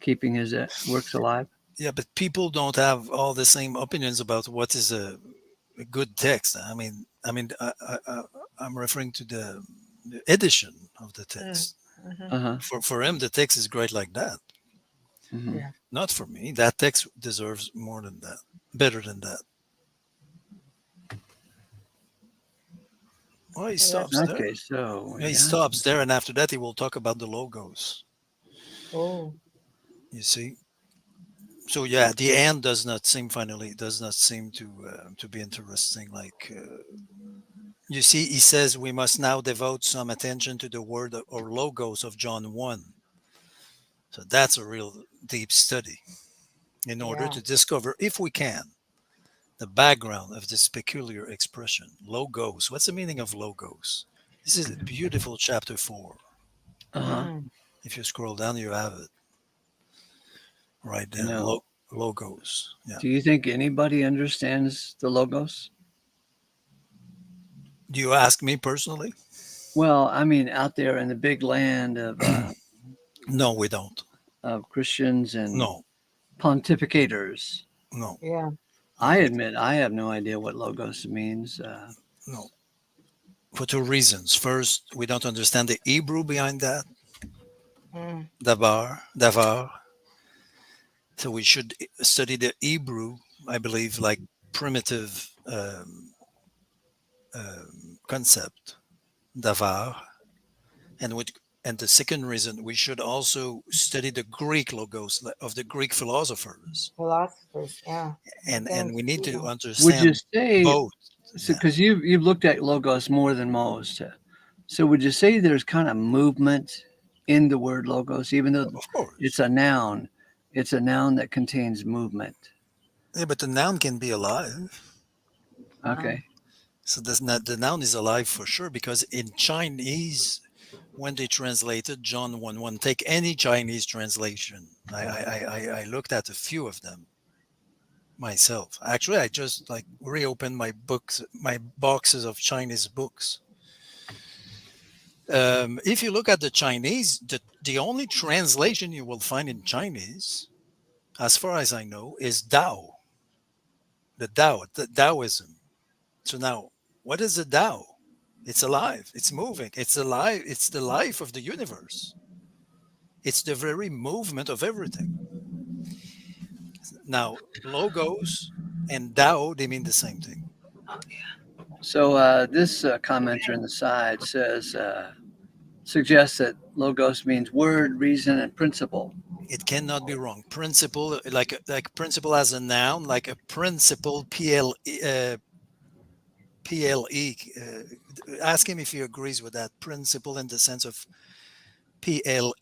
keeping his works alive. yeah, but people don't have all the same opinions about what is a good text. I'm referring to the edition of the text. Uh huh. For him, the text is great like that. Hmm. Yeah. Not for me. That text deserves more than that, better than that. Oh, he Yeah. stops there. Okay, so Yeah, he yeah. stops there, and after that, he will talk about the logos. Oh. You see. So yeah, the end does not seem to be interesting. Like you see, he says we must now devote some attention to the word or logos of John 1. So that's a real deep study in order Yeah. to discover, if we can, the background of this peculiar expression, logos. What's the meaning of logos? This is a beautiful chapter 4. Uh huh. Mm. If you scroll down, you have it right You there. know, Logos. Yeah. do you think anybody understands the logos? Do you ask me personally? Well, I mean, out there in the big land No, we don't. of Christians and No, pontificators, no, Yeah. I no, admit I have no idea what logos means. no. For two reasons. First, we don't understand the Hebrew behind that. Mm. Davar. So we should study the Hebrew, I believe, like primitive concept, davar. And with, and the second reason, we should also study the Greek logos of the Greek philosophers, Philosophers. Yeah. and Things. we need to Yeah. would you understand say, both. so Yeah, because you've looked at logos more than most, so would you say there's kind of movement in the word logos, even though of course. it's a noun? It's a noun that contains movement. Yeah, but the noun can be alive. Okay. So that's not, the noun is alive for sure because in Chinese, when they translated John 1:1, take any Chinese translation. I looked at a few of them myself. Actually, I just like reopened my books, my boxes of Chinese books. If you look at the Chinese, the only translation you will find in Chinese, as far as I know, is Dao, the Taoism. So now, what is the Tao? It's alive. It's moving. It's alive. It's the life of the universe. It's the very movement of everything. Now, logos and Tao, they mean the same thing. So this commenter in the side says suggests that logos means word, reason, and principle. It cannot be wrong. Principle, like principle as a noun, like a principle, PLE. Ask him if he agrees with that principle in the sense of PLE,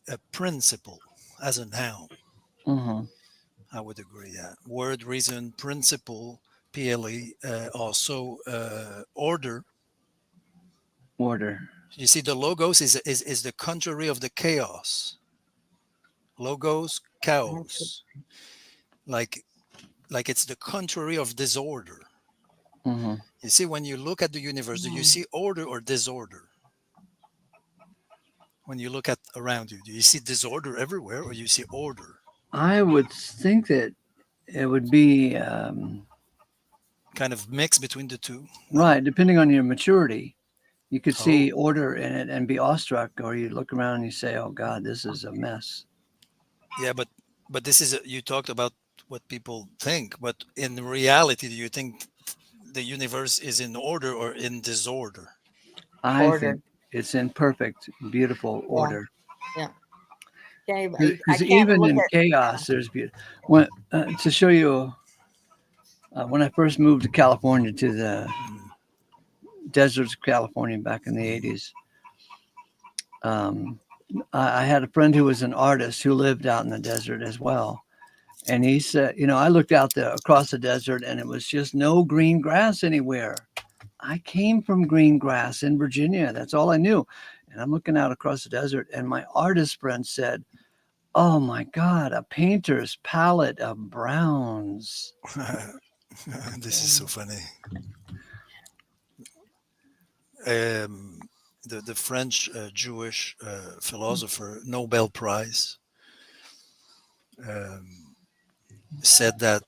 a principle as a noun. Mm-hmm. I would agree. Yeah, word, reason, principle, PLE, also order. Order. You see, the logos is the contrary of the chaos. Logos, chaos, like it's the contrary of disorder. Mm-hmm. You see, when you look at the universe, do you Mm. see order or disorder? When you look at around you, do you see disorder everywhere or you see order? I would think that it would be Kind of mix between the two. right, depending on your maturity. You could see Oh, order in it and be awestruck, or you look around and you say, "Oh God, this is a mess." yeah, but this is you talked about what people think, but in reality, do you think the universe is in order or in disorder? I Order. think it's in perfect, beautiful Yeah. order. Yeah. I Because can't even look in at. Yeah. chaos, there's beauty. When to show you, when I first moved to California, to the Mm, deserts of California back in the mm, '80s, Um, I had a friend who was an artist who lived out in the desert as well. And he said, I looked out there across the desert and it was just no green grass anywhere. I came from green grass in Virginia. That's all I knew. And I'm looking out across the desert, and my artist friend said, "Oh my God, a painter's palette of browns." This is so funny. Um, the French Jewish philosopher Nobel Prize um, said that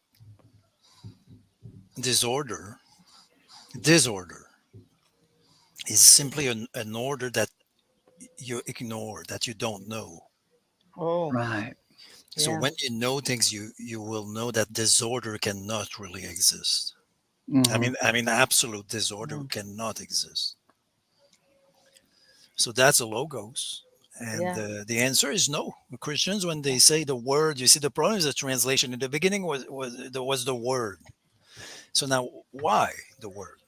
disorder disorder is simply an order that you ignore, that you don't know. Oh, Right. So yeah. when you know things, you will know that disorder cannot really exist. Hmm. I mean, absolute disorder Mm, cannot exist. So that's a logos. And yeah. the answer is no. Christians, when they say the word, you see, the problem is the translation. In the beginning was the word. So now, why the word?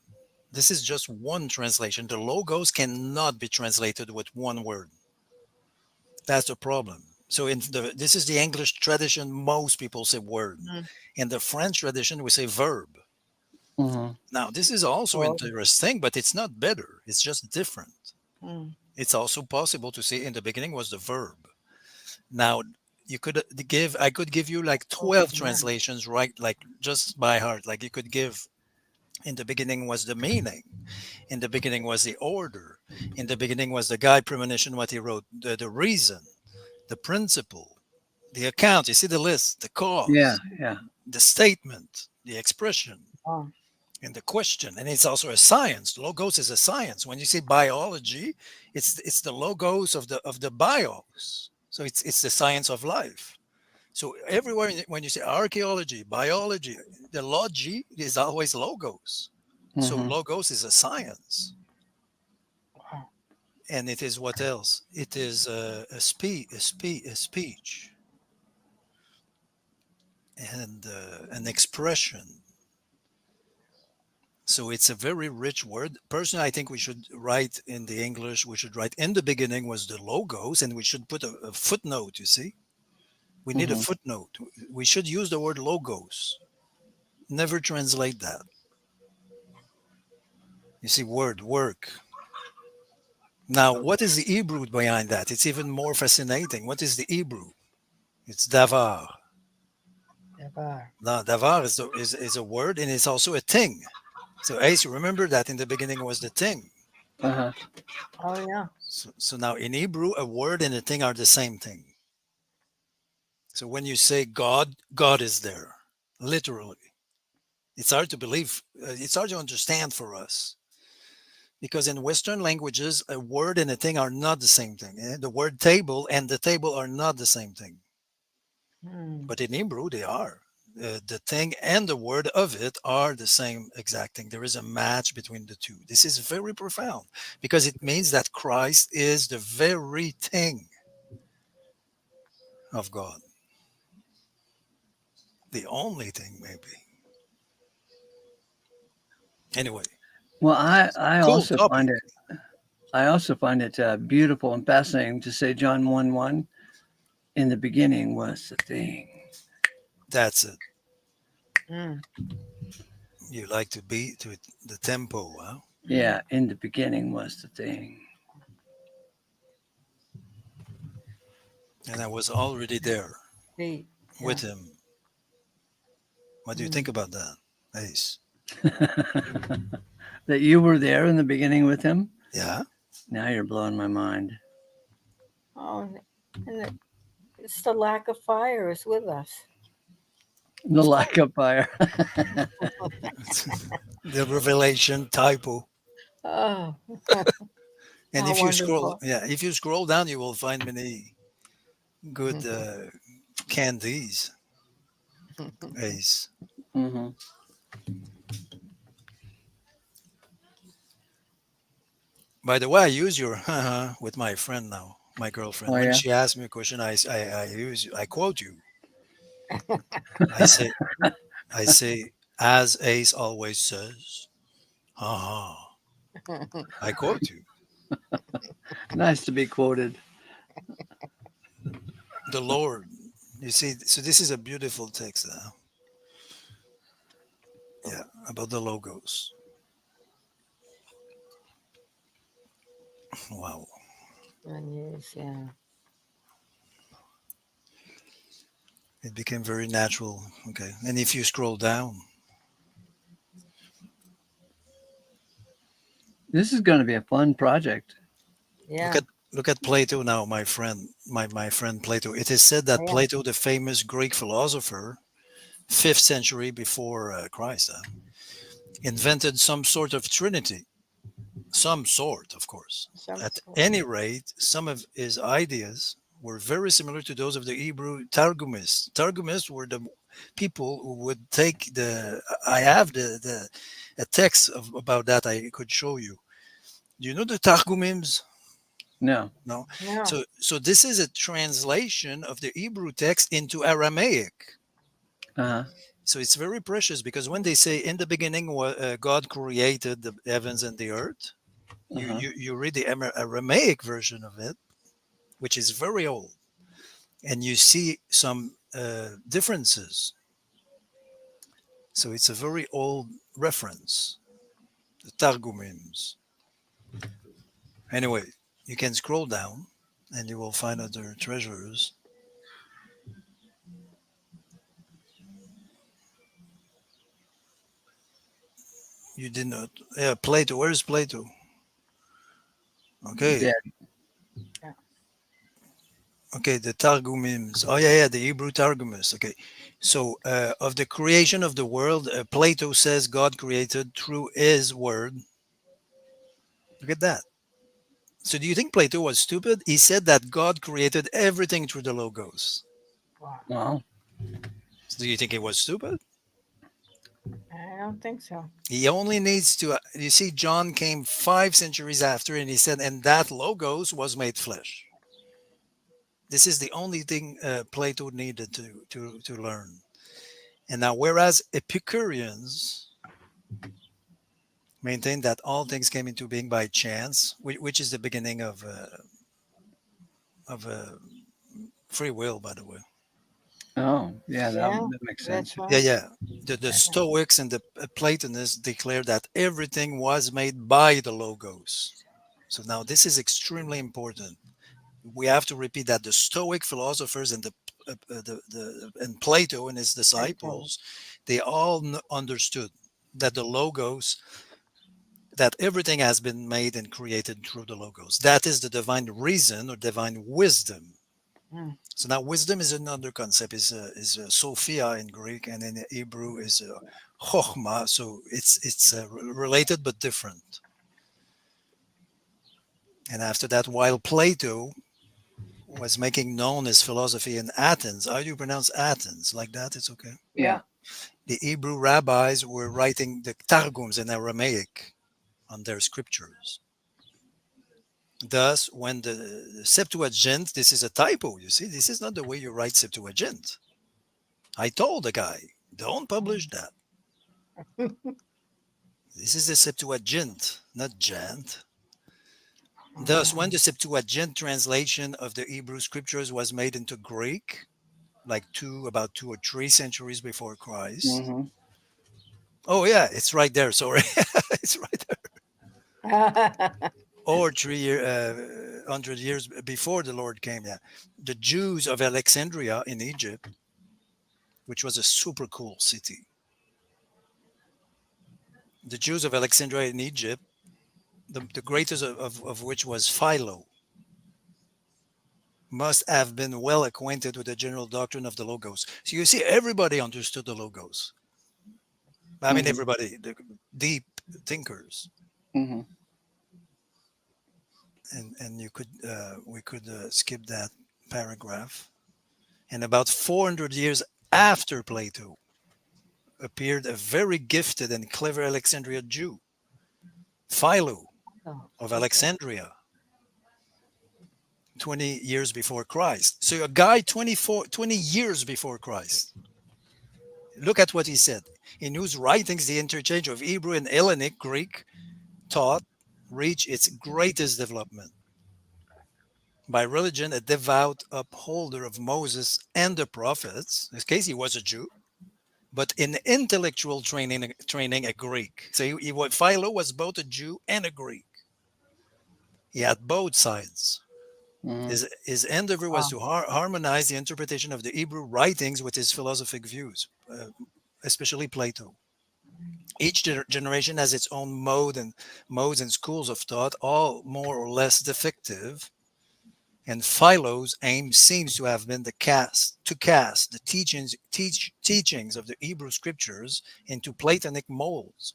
This is just one translation. The logos cannot be translated with one word. That's the problem. So in the this is the English tradition. Most people say word. Mm, In the French tradition, we say verb. Hmm. Now, this is also oh, interesting, but it's not better. It's just different. mm, It's also possible to say in the beginning was the verb. Now, you could give, I could give you like oh, 12 man. translations, right? Like just by heart. Like you could give in the beginning was the meaning, in the beginning was the order, in the beginning was the guide premonition, what he wrote, the reason, the principle, the account. You see the list, the Yeah. cause, Yeah. the statement, the expression, Oh, and the question. And it's also a science. Logos is a science. When you say biology, it's the logos of the bios. So it's the science of life. So everywhere when you say archaeology, biology, the logi is always logos. So Hmm. logos is a science, wow. and it is what else? It is a speech, and an expression. So it's a very rich word. Personally, I think we should write in the English. We should write in the beginning was the logos, and we should put a footnote. You see, we need a Hmm. footnote. We should use the word logos. Never translate that. You see, word work. Now, what is the Hebrew behind that? It's even more fascinating. What is the Hebrew? It's davar. Devar. Now, davar is a word, and it's also a thing. So, Ace, you remember that in the beginning was the thing. Uh-huh. Oh, yeah. So now in Hebrew, a word and a thing are the same thing. So when you say God, God is there, literally. It's hard to believe. It's hard to understand for us because in Western languages, a word and a thing are not the same thing. The word table and the table are not the same thing. Mm, But in Hebrew, they are. The thing and the word of it are the same exact thing. There is a match between the two. This is very profound because it means that Christ is the very thing of God, the only thing, maybe. Anyway, Well, I cool also topic. find it. I also find it beautiful and fascinating to say John 1:1. In the beginning was the thing. That's it. mm, You like to beat to the tempo, huh? Yeah, in the beginning was the thing. And I was already there feet. with Yeah. him. What do you think Mm. about that, Ace? That you were there in the beginning with him. Yeah, Now you're blowing my mind. Oh, and it's the lack of fire is with us. The lack of fire. the revelation typo. Oh, And how if you scroll, wonderful. yeah, if you scroll down, you will find many good Mhm. candies, Ace. Hmm. By the way, I use your with my friend now, my girlfriend. Oh When yeah. she asks me a question, I quote you. I say, as Ace always says, haha. I quote you. Nice to be quoted. The Lord. You see, so this is a beautiful text now. Yeah, about the logos. Wow. Unused, yeah. It became very natural. Okay. And if you scroll down, This is going to be a fun project. look Yeah. at look at Plato now, my friend, my friend Plato. It is said that Yeah. Plato, the famous Greek philosopher, 5th century before Christ, invented some sort of trinity. Some sort, of course. Some At sort. any rate, some of his ideas were very similar to those of the Hebrew Targumists. Targumists were the people who would take the. I have the a text about that I could show you. Do you know the Targumims? No. No. No. So this is a translation of the Hebrew text into Aramaic. Uh-huh. So it's very precious because when they say in the beginning God created the heavens and the earth, Uh-huh. you read the Aramaic version of it, which is very old, and you see some differences. So it's a very old reference, the Targumims. Anyway, you can scroll down and you will find other treasures. You did not. Yeah, Plato. Where is Plato? Okay. Dead. Yeah. Okay, the Targumims. Oh, yeah, yeah, the Hebrew Targumists. Okay. So, of the creation of the world, Plato says God created through his word. Look at that. So, do you think Plato was stupid? He said that God created everything through the Logos. Wow. Well, So do you think he was stupid? I don't think so. He only needs to. You see, John came 5 centuries after, and he said, and that Logos was made flesh. This is the only thing Plato needed to learn. And now, whereas Epicureans maintain that all things came into being by chance, which is the beginning of free will, by the way. oh, yeah, Yeah. that makes That's sense. Yeah, fine. yeah. The Stoics and the Platonists declare that everything was made by the Logos. So now this is extremely important. We have to repeat that the Stoic philosophers and and Plato and his Plato. disciples, they all understood that the Logos, that everything has been made and created through the Logos. That is the divine reason or divine wisdom. Mm. So now wisdom is another concept. Is Sophia in Greek, and in Hebrew is chokhmah. So it's related but different. And after that, while Plato was making known his philosophy in Athens, how do you pronounce Athens? Like that, it's okay. Yeah. The Hebrew rabbis were writing the Targums in Aramaic on their scriptures. Thus, when the Septuagint, this is a typo, you see, this is not the way you write Septuagint. I told the guy, don't publish that. This is the Septuagint, not Jant. Thus, when the Septuagint translation of the Hebrew scriptures was made into Greek, like about 2 or 3 centuries before Christ. Mm-hmm. Oh yeah, it's right there. Sorry, it's right there. Or 300 years before the Lord came. Yeah, the Jews of Alexandria in Egypt, which was a super cool city. The Jews of Alexandria in Egypt, the greatest of which was Philo, must have been well acquainted with the general doctrine of the Logos. So you see, everybody understood the Logos. I mean, Mm-hmm. everybody, the deep thinkers. Mm-hmm. And you could we could skip that paragraph. And about 400 years after Plato appeared a very gifted and clever Alexandria Jew, Philo Oh, of okay. Alexandria, 20 years before Christ. So a guy 20 years before Christ. Look at what he said. In whose writings the interchange of Hebrew and Hellenic Greek taught reached its greatest development. By religion, a devout upholder of Moses and the prophets. In this case, he was a Jew, but in intellectual training a Greek. So Philo was both a Jew and a Greek. He had both sides. Mhm. His endeavor was Wow. to harmonize the interpretation of the Hebrew writings with his philosophic views, especially Plato. Each generation has its own modes and schools of thought, all more or less defective. And Philo's aim seems to have been to cast the teachings of the Hebrew scriptures into Platonic molds.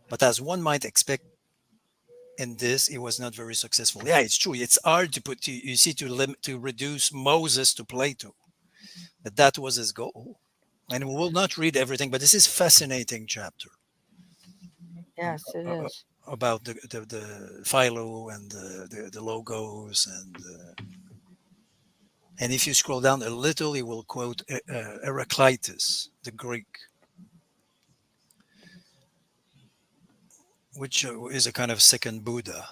But as one might expect in this, he was not very successful. Yeah, it's true. It's hard to put to reduce Moses to Plato, but that was his goal. And we will not read everything, but this is fascinating chapter Yes, it uh, is. about the Philo and the logos and if you scroll down a little, he will quote Heraclitus, the Greek, which is a kind of second Buddha.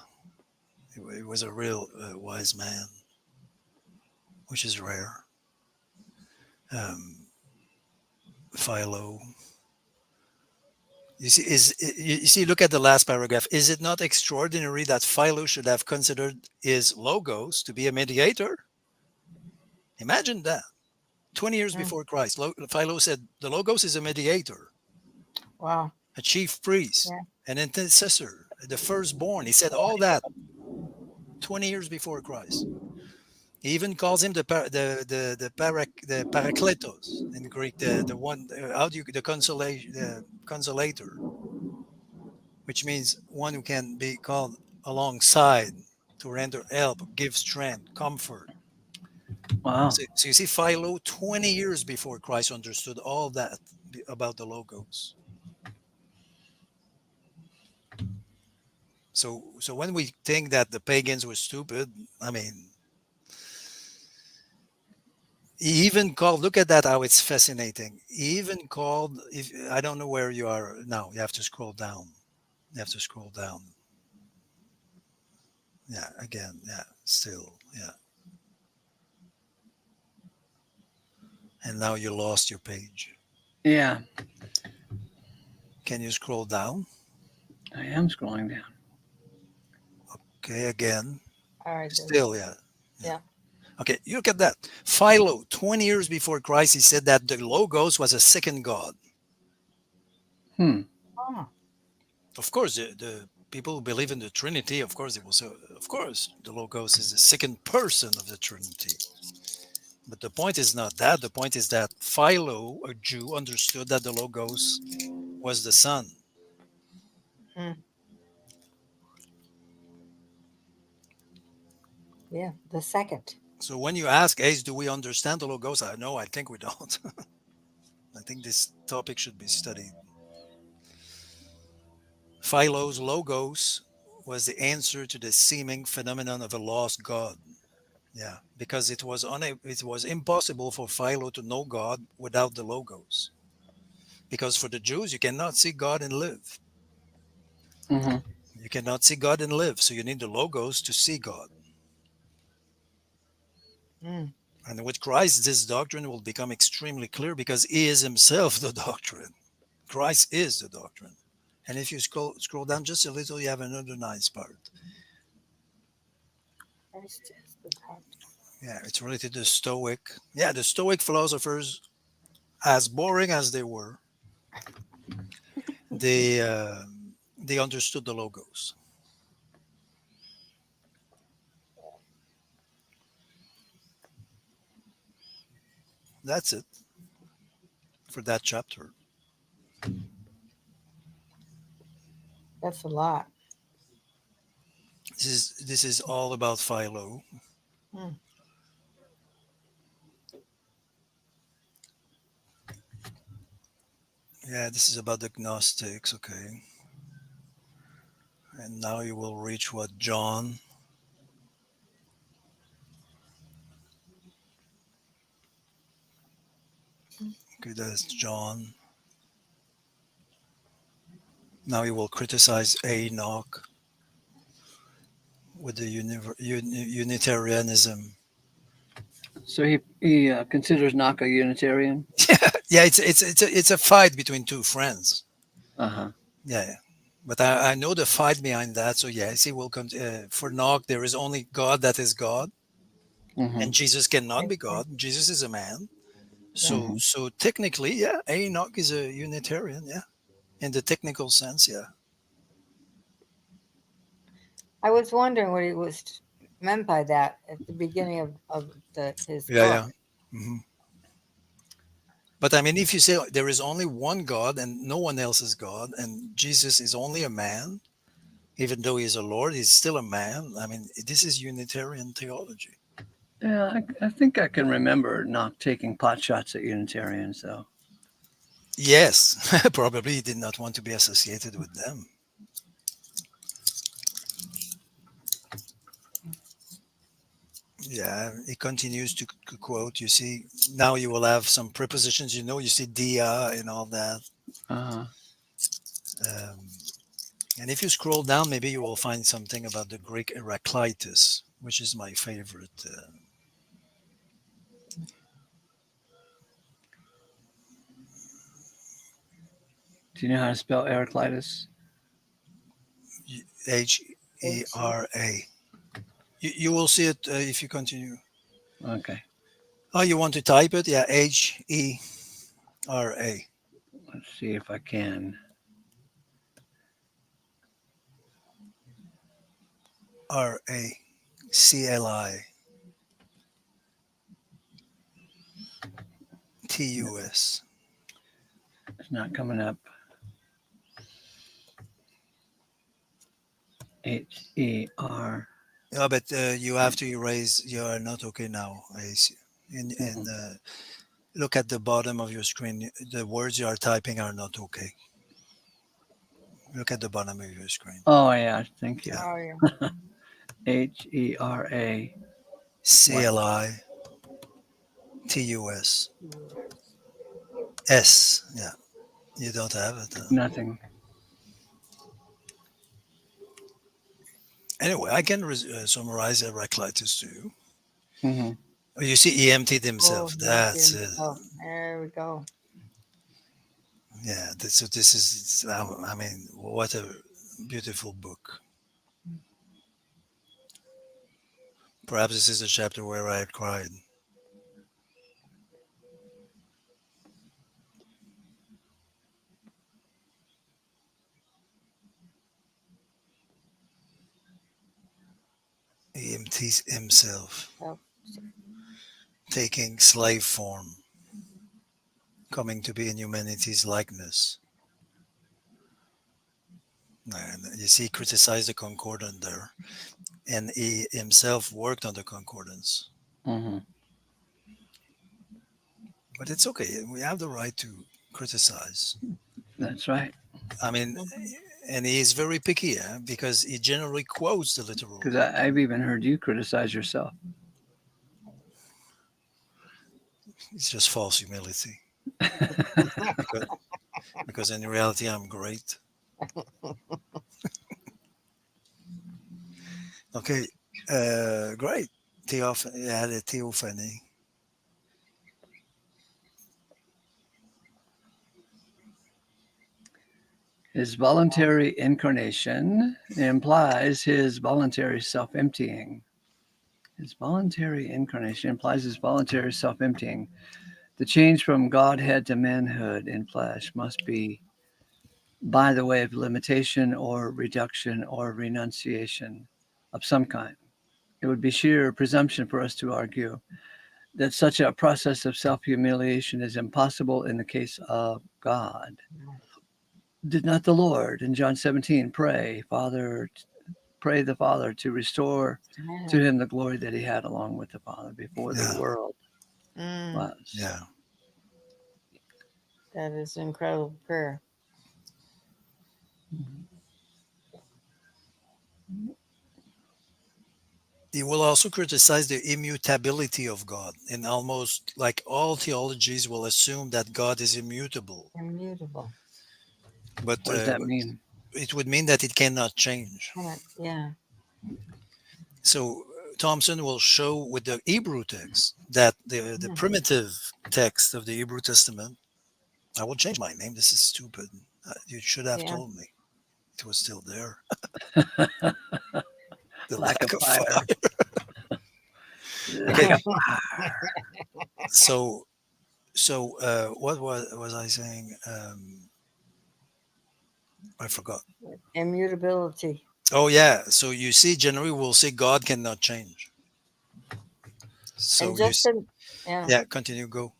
He was a real wise man, which is rare. Um, Philo. You see, look at the last paragraph. Is it not extraordinary that Philo should have considered his logos to be a mediator? Imagine that. 20 years Mm. before Christ, Philo said the logos is a mediator, Wow. a chief priest, Yeah. an intercessor, the firstborn. He said all that 20 years before Christ. He even calls him the parakletos in Greek, the one how do you the consolation the consolator, which means one who can be called alongside to render help, give strength, comfort. Wow. So you see, Philo 20 years before Christ understood all that about the logos. So when we think that the pagans were stupid, I mean, he even called, look at that, how it's fascinating. He even called, if I don't know where you are now, you have to scroll down. You have to scroll down. Yeah, again, yeah, still, yeah. And now you lost your page. Yeah, Can you scroll down? I am scrolling down. Okay, again. All right. Good. Still, yeah. Yeah. Yeah. Okay, you look at that. Philo, 20 years before Christ, he said that the Logos was a second God. Hmm. Oh. Of course, the people who believe in the Trinity, of course, it will say, of course, the Logos is the second person of the Trinity. But the point is not that. The point is that Philo, a Jew, understood that the Logos was the Son. Mm. Yeah. The second. So when you ask, Ace, do we understand the Logos? I know, I think we don't. I think this topic should be studied. Philo's Logos was the answer to the seeming phenomenon of a lost God. Yeah, because it was impossible for Philo to know God without the Logos. Because for the Jews, you cannot see God and live. Hmm. You cannot see God and live, so you need the Logos to see God. Mm. And with Christ, this doctrine will become extremely clear because he is himself the doctrine. Christ is the doctrine. And if you scroll down just a little, you have another nice part. Christ is the doctor. Yeah, it's related to the Stoic. Yeah, the Stoic philosophers, as boring as they were, they uh, they understood the Logos. That's it for that chapter. That's a lot. This is all about Philo. Mm. Yeah, this is about the Gnostics. Okay, and now you will reach what John. Okay, that's John. Now you will criticize Enoch. with the Unitarianism. So he considers Knock a Unitarian. Yeah, it's a fight between two friends. Uh-huh. Yeah, but I know the fight behind that. So yes, he will come. For Knock, there is only God that is God, Hmm. and Jesus cannot be Okay. God. Jesus is a man. Yeah. Mhm. So technically, yeah, Enoch is a Unitarian. Yeah, in the technical sense, yeah. I was wondering what he was meant by that at the beginning of his Yeah, book. yeah. Hmm. But I mean, if you say there is only one God and no one else is God, and Jesus is only a man, even though he's a Lord, he's still a man. I mean, this is Unitarian theology. Yeah, I think I can remember Knock taking pot shots at Unitarians, though. Yes, probably he did not want to be associated with them. Yeah, he continues to quote. You see, now you will have some prepositions. You see dia and all that. Uh-huh. Um, and if you scroll down, maybe you will find something about the Greek Heraclitus, which is my favorite. Do you know how to spell Heraclitus? Hera. You will see it if you continue. Okay, Oh, you want to type it? Yeah, Hera. let's see if I can. Raclitus. It's not coming up. H-E-R. Yeah, but you have to erase. You are not okay now. I see. And Mhm. look at the bottom of your screen. The words you are typing are not okay. Look at the bottom of your screen. Oh, yeah, thank you. Yeah. Oh yeah. H-E-R-A. What? Clitus. S. Yeah. You don't have it. Nothing. Anyway, I can summarize Heraclitus to you. Hmm. Oh, you see, he emptied Oh, himself. he emptied That's it. himself. There we go. Yeah. So this is. I mean, what a beautiful book. Perhaps this is the chapter where I cried. He empties himself, Oh, taking slave form, coming to be in humanity's likeness. And you see, he criticized the concordance there, and he himself worked on the concordance. Hmm. But it's okay. We have the right to criticize. That's right. I mean, mhm. and he is very picky because he generally quotes the literal Because Greek. I've even heard you criticize yourself. It's just false humility because, because in reality, I'm great. Okay, great. Yeah, the theophany. His voluntary incarnation implies his voluntary self emptying. His voluntary incarnation implies his voluntary self emptying. The change from Godhead to manhood in flesh must be by the way of limitation or reduction or renunciation of some kind. It would be sheer presumption for us to argue that such a process of self humiliation is impossible in the case of God. Did not the Lord in John 17 pray the Father to restore to Yeah. him the glory that he had along with the Father before the Yeah, world Mm, was? yeah. that is an incredible prayer. He will also criticize the immutability of God, and almost like all theologies will assume that God is immutable. Immutable. But What does that mean? it would mean that it cannot change. Yeah. So Thompson will show with the Hebrew text that the primitive text of the Hebrew Testament. I will change my name. This is stupid. You should have Yeah. told me it was still there. The Lack lack of of fire. fire. Lack Okay, of fire. so what was I saying? I forgot. Immutability. Oh yeah. So you see, generally we'll say God cannot change. And So just in, yeah, yeah, continue. Go.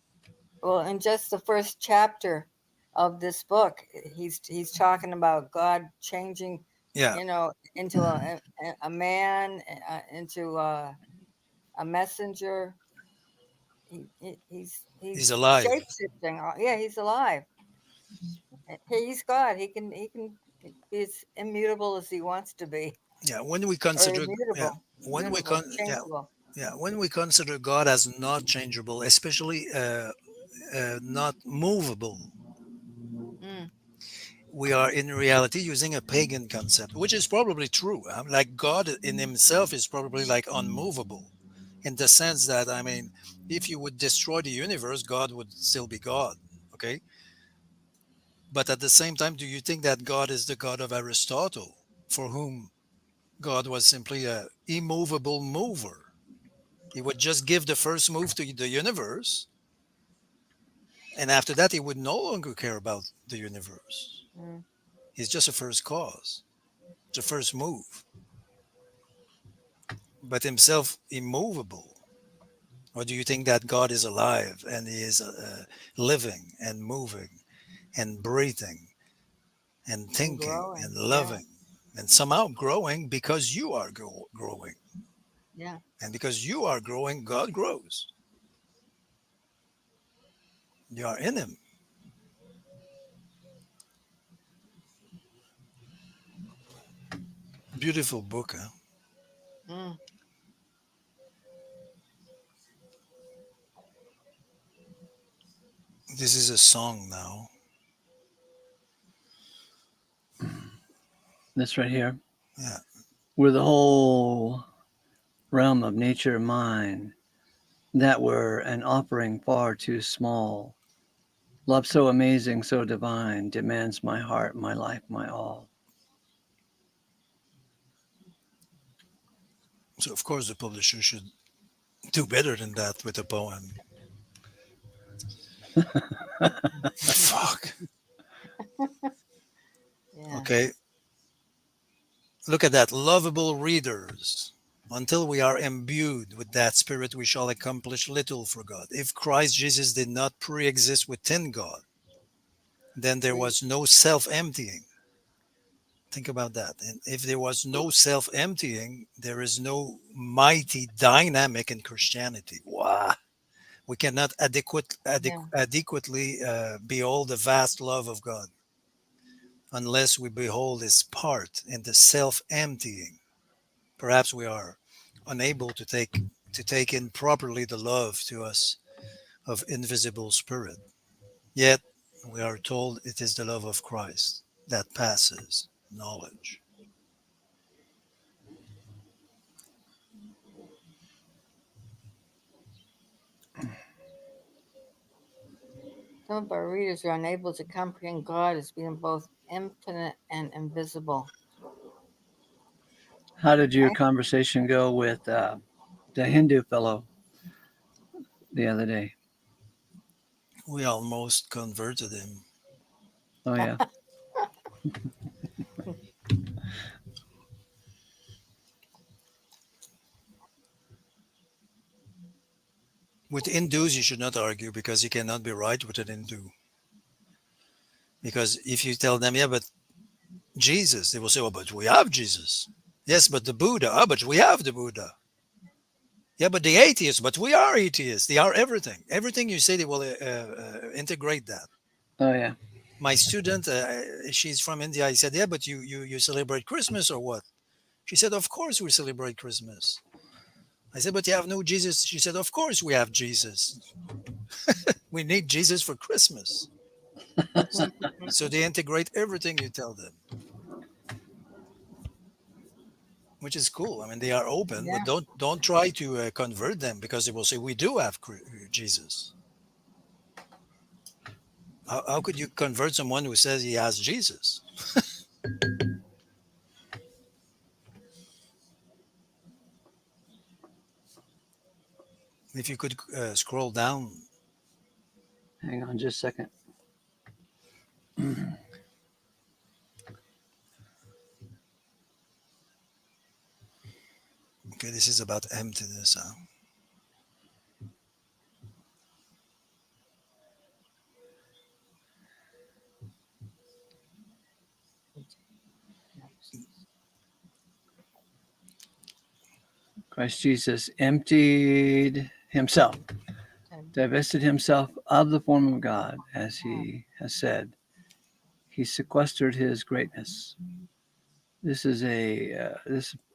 well, in just the first chapter of this book, he's talking about God changing, Yeah, into a man, into a messenger. he's He's alive. shape shifting. Yeah, he's alive. He's God. He can be as immutable as he wants to be, Yeah, when we or consider yeah immutable, when we changeable. when we consider God as not changeable, especially not movable, Mm, we are in reality using a pagan concept, which is probably true. Like God in himself is probably like unmovable, in the sense that, I mean, if you would destroy the universe, God would still be God. Okay, but at the same time, do you think that God is the God of Aristotle, for whom God was simply a immovable mover? He would just give the first move to the universe, and after that, he would no longer care about the universe. mm. He's just a first cause, the first move, but himself immovable. Or do you think that God is alive and he is living and moving and breathing and And thinking growing. and Yeah, loving and somehow growing because you are growing? yeah. And because you are growing, God grows. You are in him. Beautiful book, huh? Mm. This is a song now. This right here, Yeah. were the whole realm of nature mine, that were an offering far too small. Love so amazing, so divine, demands my heart, my life, my all. So of course the publisher should do better than that with a poem. Fuck. Yeah. Okay. Look at that. Lovable readers. Until we are imbued with that spirit, we shall accomplish little for God. If Christ Jesus did not pre exist within God, then there We, was no self emptying. Think about that. And if there was no self emptying, there is no mighty dynamic in Christianity. Wow. We cannot yeah. adequately behold the vast love of God unless we behold his part in the self emptying. Perhaps we are unable to take in properly the love to us of invisible spirit. Yet we are told it is the love of Christ that passes knowledge. Some of our readers are unable to comprehend God as being both infinite and invisible. How did your I, conversation go with the Hindu fellow the other day? We almost converted him. Oh, yeah. With Hindus, you should not argue because you cannot be right with an Hindu. Because if you tell them, yeah, but Jesus, they will say, oh, but we have Jesus. Yes, but the Buddha, oh, but we have the Buddha. Yeah, but the atheists, but we are atheists. They are everything. Everything you say, they will integrate that. Oh, yeah. My student, she's from India. I said, yeah, but you celebrate Christmas or what? She said, of course we celebrate Christmas. I said, but you have no Jesus. She said, of course we have Jesus. We need Jesus for Christmas. So they integrate everything you tell them. which is cool. I mean, they are open, but Yeah. don't try to convert them, because they will say we do have Jesus. How could you convert someone who says he has Jesus? If you could scroll down. Hang on just a second. Okay, this is about emptiness. Huh? Christ Jesus emptied himself, divested himself of the form of God, as he has said. He sequestered his greatness. This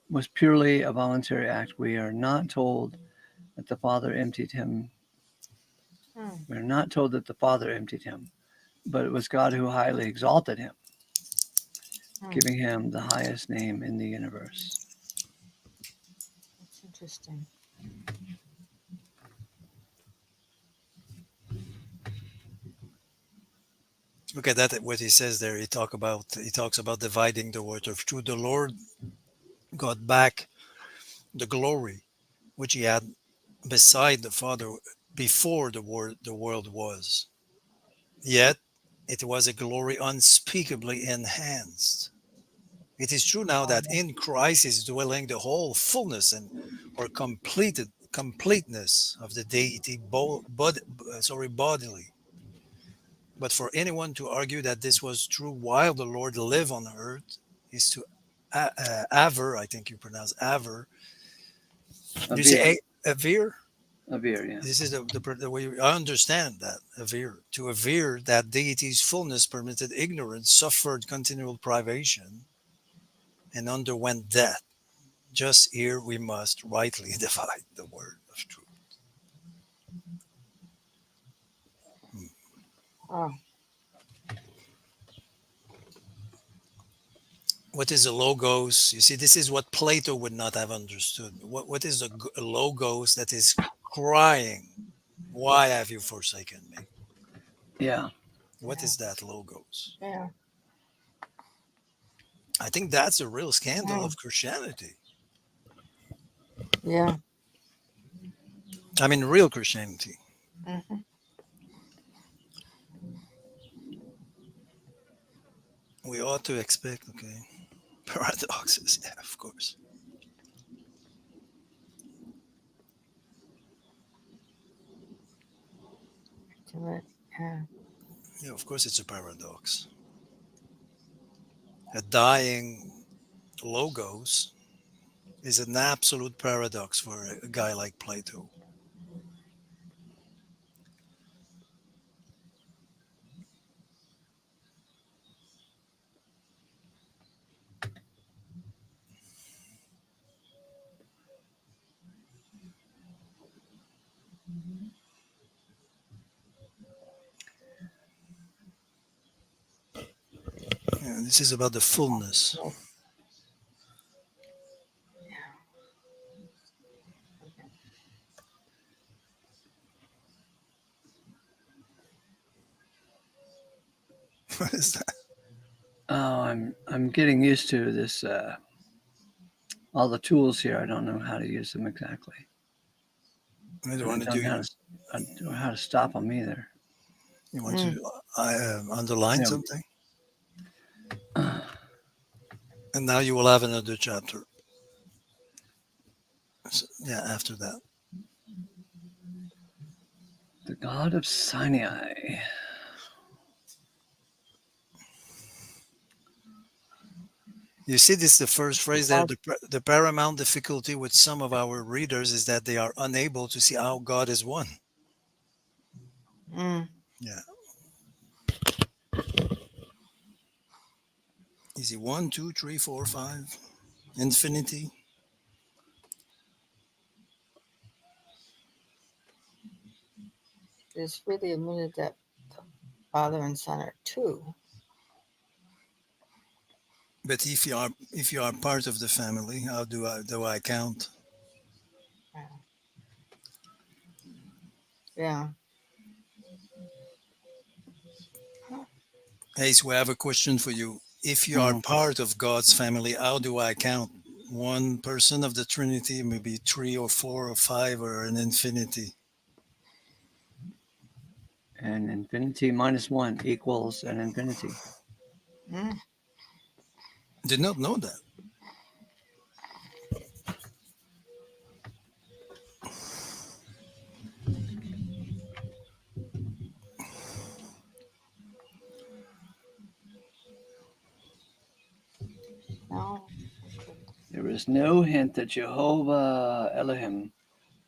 was purely a voluntary act. We are not told that the Father emptied him. Hmm. We are not told that the Father emptied him, but it was God who highly exalted him, giving him the highest name in the universe. That's interesting. Look at that. What he says there. He talks about dividing the word of truth. The Lord got back the glory which he had beside the Father before the world was. Yet it was a glory unspeakably enhanced. It is true now that in Christ is dwelling the whole fullness and or completeness of the deity, bodily. But for anyone to argue that this was true while the Lord lived on earth is to aver, I think you pronounce aver. You Avere, say aver? yeah. This is the way I understand that aver. To aver that deity's fullness permitted ignorance, suffered continual privation, and underwent death. Just here we must rightly divide the word of truth. Oh, What is the logos? You see, this is what Plato would not have understood. What is the logos that is crying, "Why have you forsaken me?" Yeah. What is that logos? yeah. I think that's a real scandal Mm. of Christianity. Yeah. I mean, real Christianity. Mm-hmm. We ought to expect, okay, paradoxes. Yeah, of course. Do it. Yeah. Yeah, of course, it's a paradox. A dying logos is an absolute paradox for a guy like Plato. Yeah, this is about the fullness. What is that? Oh, I'm getting used to this. All the tools here. I don't know how to use them exactly. I don't I want to don't do. know I don't know how to stop them either. You want Mm. to underline Yeah. something, and now you will have another chapter. So, yeah, after that. The God of Sinai. You see, this is the first phrase there. God. The paramount difficulty with some of our readers is that they are unable to see how God is one. Mm. Yeah. Is he one, two, three, four, five? Infinity? It's really admitted that the Father and Son are two. But if you are part of the family, how do I count? Yeah. Hey, so we have a question for you. If you are Mhm. part of God's family, how do I count? One person of the Trinity, maybe three or four or five, or an infinity. And infinity minus one equals an infinity. Mm. Did not know that. No. There is no hint that Jehovah Elohim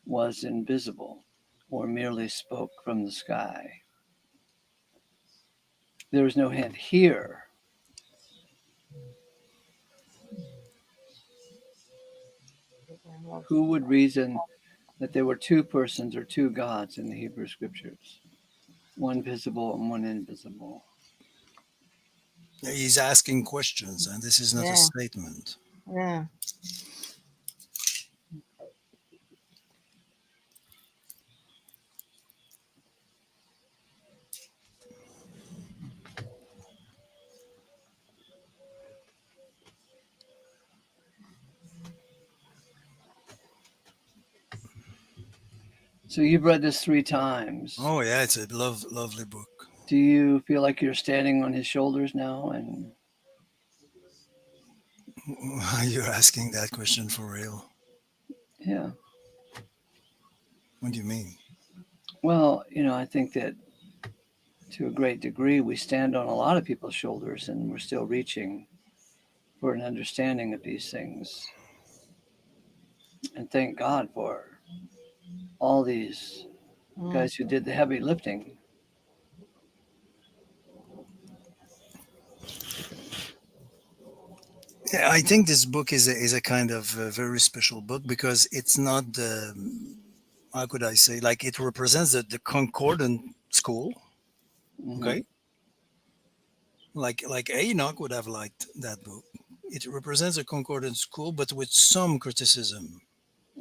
was invisible or merely spoke from the sky. There is no hint here. Who would reason that there were two persons or two gods in the Hebrew scriptures, one visible and one invisible? He's asking questions, and this is not a Yeah. statement. Yeah. So you've read this 3 times. Oh yeah, it's a lovely book. Do you feel like you're standing on his shoulders now? And You're asking that question for real? yeah, What do you mean? well, I think that to a great degree we stand on a lot of people's shoulders, and we're still reaching for an understanding of these things. And thank God for all these Mm. guys who did the heavy lifting. Yeah, I think this book is a kind of very special book because it's not how could I say, like it represents the concordant school. Mm-hmm. Okay, like Enoch would have liked that book. It represents a concordant school, but with some criticism.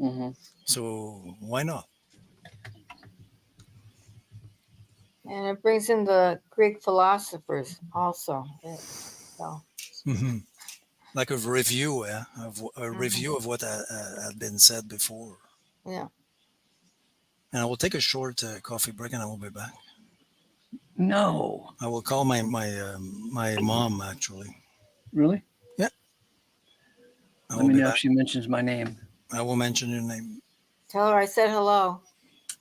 Mm-hmm. So why not? And it brings in the Greek philosophers also. So. Hmm. Like a review, yeah, of a Mhm. review of what had been said before. Yeah. And I will take a short coffee break, and I will be back. No, I will call my mom actually. really? Yeah, I Let will me be know if back. she mentions my name. I will mention your name. Tell her I said hello.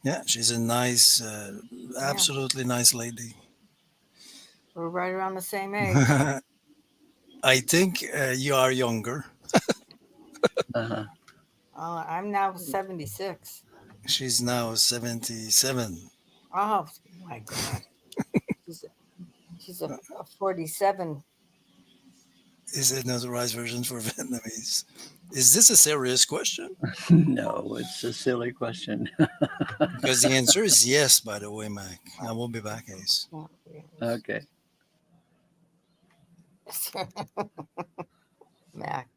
Yeah, she's a nice, Yeah. absolutely nice lady. We're right around the same age. I think you are younger. Uh-huh. I'm now 76. She's now 77. Oh my God. She's a 47. Is it not the right version for Vietnamese? Is this a serious question? No, it's a silly question. Because the answer is yes, by the way, Mac. I will be back, Ace. Okay. Mac.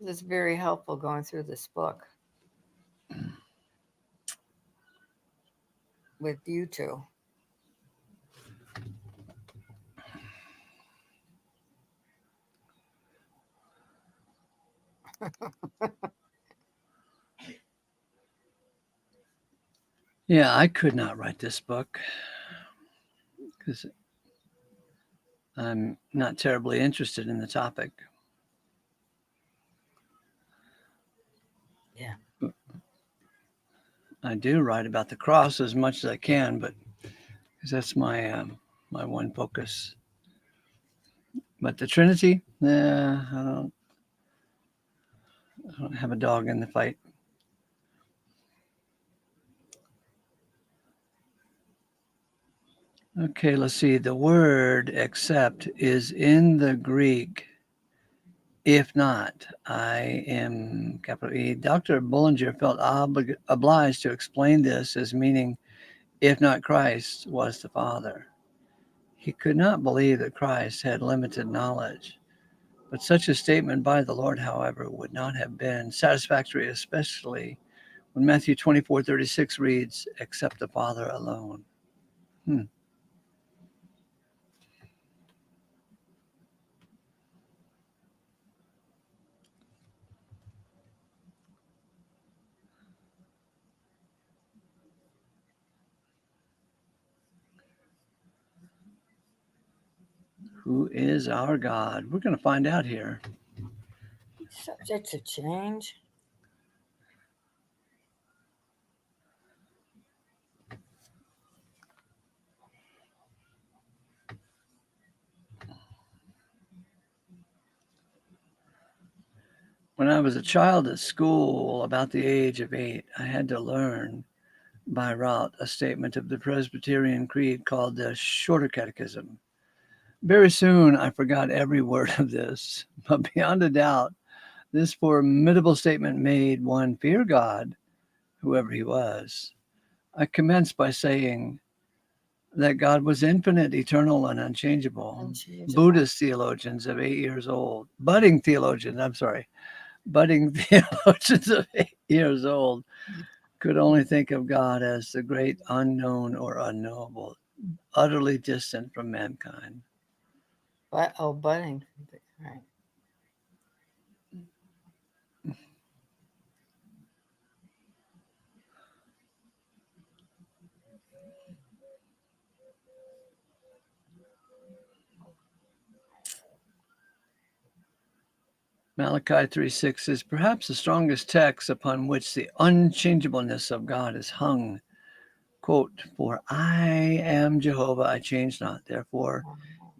It's very helpful going through this book with you two. Yeah, I could not write this book because I'm not terribly interested in the topic. Yeah. I do write about the cross as much as I can, but because that's my one focus. But the Trinity, I don't have a dog in the fight. Okay, let's see. The word accept is in the Greek. If not, I am capital E. Dr. Bullinger felt obliged to explain this as meaning, if not Christ, was the Father. He could not believe that Christ had limited knowledge. But such a statement by the Lord, however, would not have been satisfactory, especially when Matthew 24:36 reads, "Except the Father alone." Who is our God? We're going to find out here. Subject to change. When I was a child at school, about the age of 8, I had to learn by rote a statement of the Presbyterian Creed called the Shorter Catechism. Very soon, I forgot every word of this, but beyond a doubt, this formidable statement made one fear God, whoever he was. I commenced by saying that God was infinite, eternal, and unchangeable. Unchangeable. Buddhist theologians of 8 years old, budding theologians of 8 years old, could only think of God as the great unknown or unknowable, utterly distant from mankind. But budding. Right. Malachi 3:6 is perhaps the strongest text upon which the unchangeableness of God is hung. Quote, "For I am Jehovah, I change not. Therefore,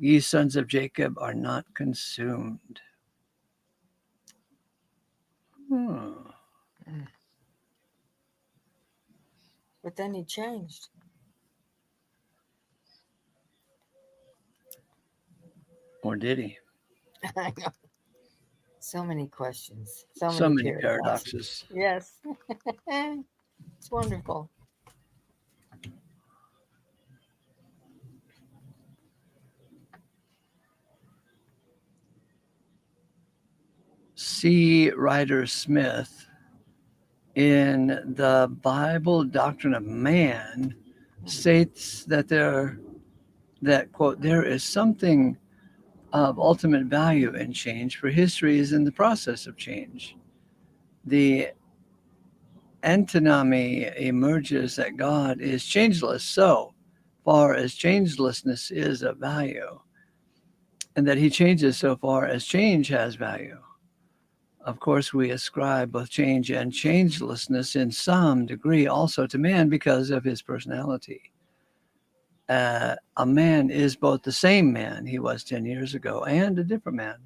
ye sons of Jacob are not consumed." But then he changed. Or did he? I know. So many questions. So many paradoxes. paradoxes. Yes. It's wonderful. C. Ryder Smith, in the Bible Doctrine of Man, states that quote, there is something of ultimate value in change, for history is in the process of change. The antinomy emerges that God is changeless so far as changelessness is of value, and that he changes so far as change has value. Of course, we ascribe both change and changelessness in some degree also to man because of his personality. A man is both the same man he was 10 years ago and a different man.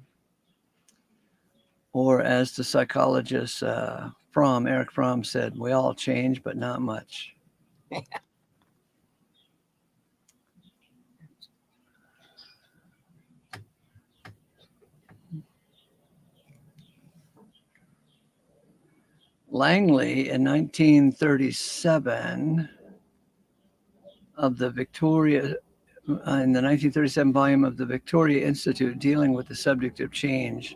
Or as the psychologist Eric Fromm said, we all change, but not much. Langley in 1937 of the Victoria in the 1937 volume of the Victoria Institute dealing with the subject of change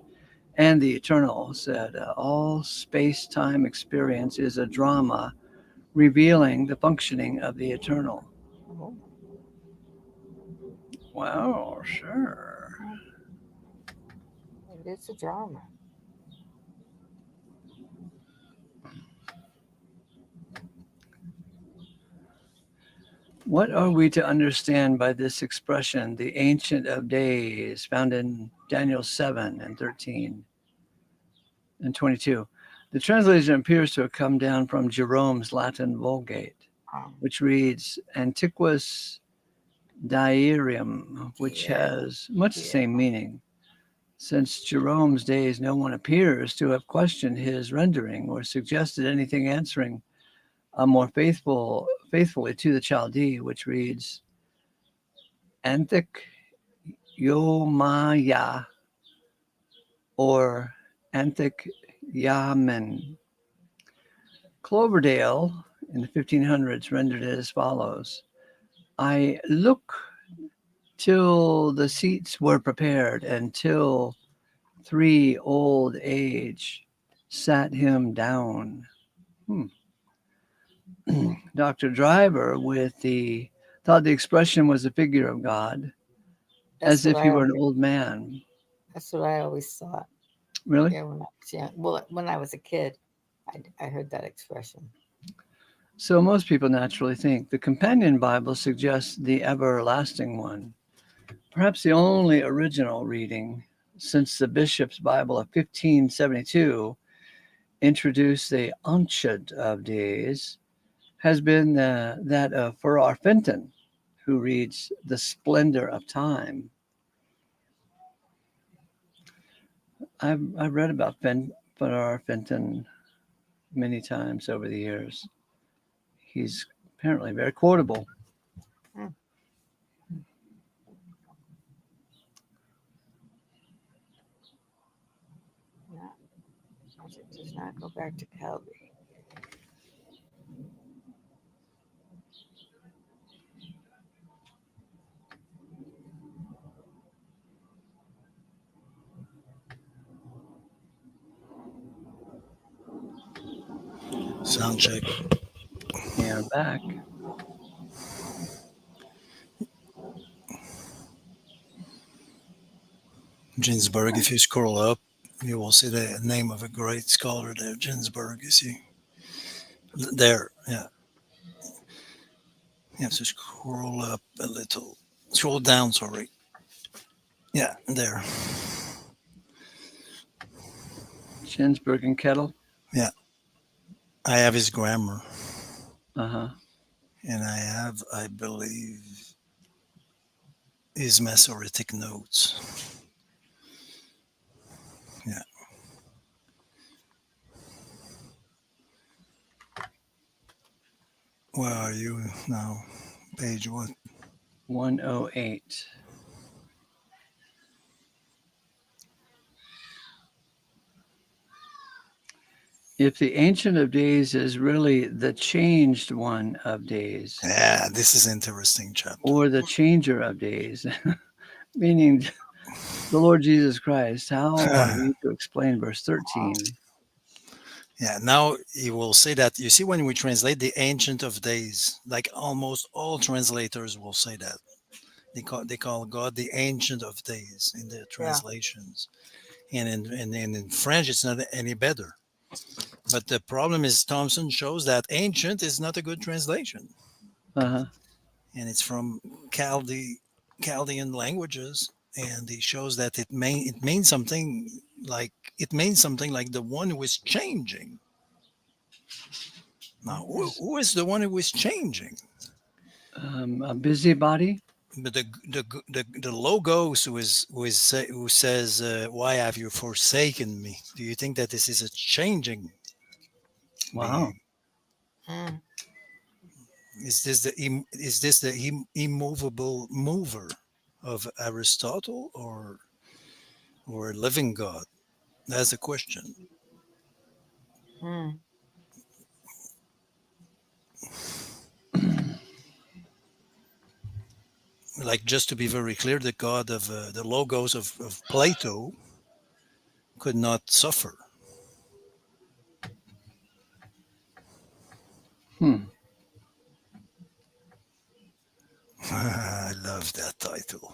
and the eternal said all space-time experience is a drama revealing the functioning of the eternal. Oh. Wow, sure. It's a drama. What are we to understand by this expression, the Ancient of Days, found in Daniel 7 and 13 and 22? The translation appears to have come down from Jerome's Latin Vulgate, which reads Antiquus Diarium, which has much the same meaning. Since Jerome's days, no one appears to have questioned his rendering or suggested anything answering more faithfully to the Chaldee, which reads Anthik Yomaya or Anthik Yamen. Cloverdale in the 1500s rendered it as follows: I look till the seats were prepared, and till 3 old age sat him down. Hmm. Dr. Driver thought the expression was a figure of God, That's as what if he I were an always, old man. that's what I always thought. Really? Yeah, when I was young. Well, when I was a kid, I heard that expression. So most people naturally think the companion Bible suggests the everlasting one, perhaps the only original reading since the Bishop's Bible of 1572 introduced the Ancient of Days, has been that of Farrar Fenton, who reads The Splendor of Time. I've read about Farrar Fenton many times over the years. He's apparently very quotable. Hmm. Not, it does not go back to Calgary. Sound check. And back. Ginsburg, if you scroll up, you will see the name of a great scholar there, Ginsburg, you see. There, yeah. You have to scroll up a little. Scroll down, sorry. Yeah, there. Ginsburg and Kettle. Yeah. I have his grammar. Uh-huh. And I have, I believe, his Masoretic notes. Yeah. Where are you now? Page what? 108. If the Ancient of Days is really the changed one of days, Yeah, this is interesting chapter. or the changer of days, meaning the Lord Jesus Christ, how are we to explain verse 13? Yeah, now you will say that. You see, when we translate the Ancient of Days, like almost all translators will say that. They call God the Ancient of Days in their translations. And in French, it's not any better. But the problem is, Thompson shows that ancient is not a good translation. Uh-huh. And it's from Chaldean languages. And he shows that it means something like the one who is changing. Now, who is the one who is changing? A busybody? But the logos who says, "Why have you forsaken me?" Do you think that this is a changing Wow. being? Is this the immovable mover of Aristotle or a living God? That's the question. Hmm. Like, just to be very clear, the God of the logos of Plato could not suffer. I love that title.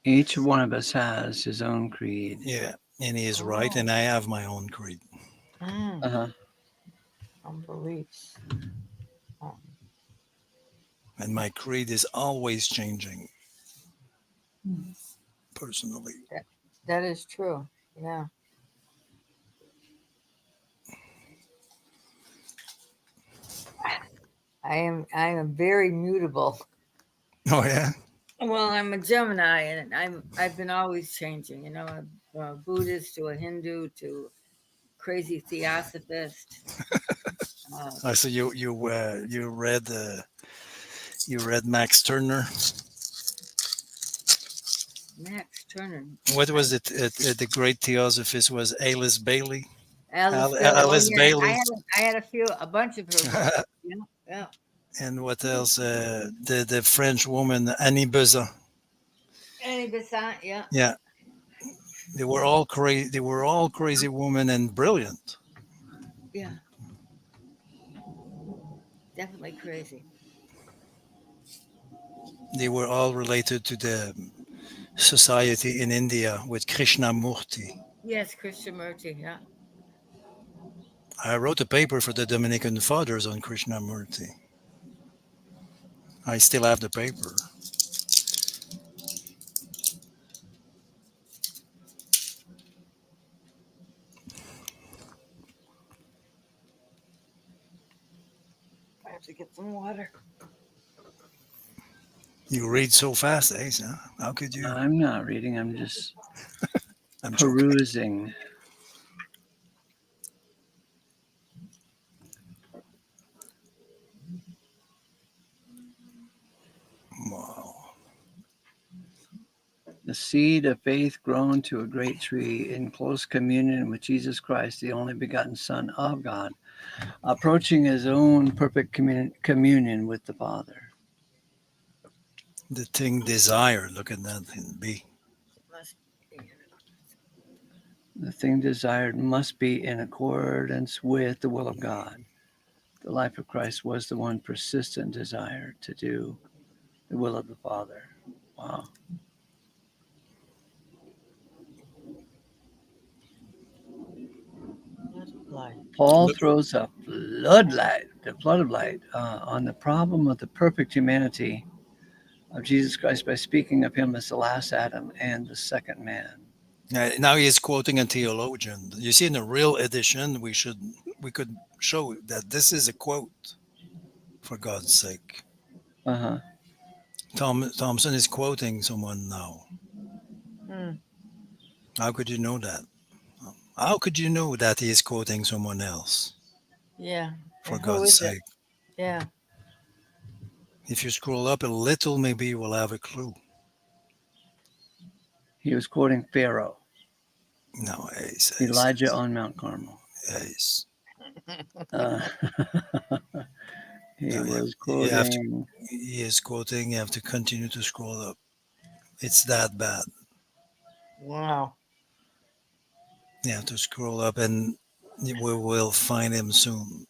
Each one of us has his own creed. Yeah, and he is right, and I have my own creed. Uh-huh. Some beliefs. And my creed is always changing, personally. That is true. Yeah. I am very mutable. Oh, yeah? Well, I'm a Gemini, and I've been always changing. You know, a Buddhist to a Hindu to crazy theosophist. So you read Max Turner. Max Turner. What was it? The great theosophist was Alice Bailey. Alice Bailey. I had a bunch of her books. Yeah. And what else? The French woman Annie Besant. Any beside, yeah, Yeah, they were all crazy. They were all crazy women and brilliant. yeah, definitely crazy. They were all related to the society in India with Krishnamurti. Yes, Krishnamurti, yeah. I wrote a paper for the Dominican Fathers on Krishnamurti. I still have the paper. I have to get some water. You read so fast, Ace. Huh? How could you? I'm not reading. I'm just I'm joking. perusing. Wow. The seed of faith grown to a great tree in close communion with Jesus Christ, the only begotten Son of God, approaching his own perfect communion with the Father. The thing desired. Look at that in B. Must be. The thing desired must be in accordance with the will of God. The life of Christ was the one persistent desire to do the will of the Father. Wow. Life. Paul Look, throws a flood of light on the problem of the perfect humanity of Jesus Christ by speaking of him as the last Adam and the second man. now he is quoting a theologian. You see, in the real edition, we could show that this is a quote. For God's sake, Uh-huh. Thompson is quoting someone now. Hmm. How could you know that? How could you know that he is quoting someone else? Yeah. For And who God's is it? sake, Yeah. if you scroll up a little, maybe you will have a clue. He was quoting Pharaoh, No, Ace, Ace, Elijah on Mount Carmel. Ace. Uh, he No, was you have to. quoting, He is quoting. You have to continue to scroll up. It's that bad. Wow. You have to scroll up, and we will find him soon.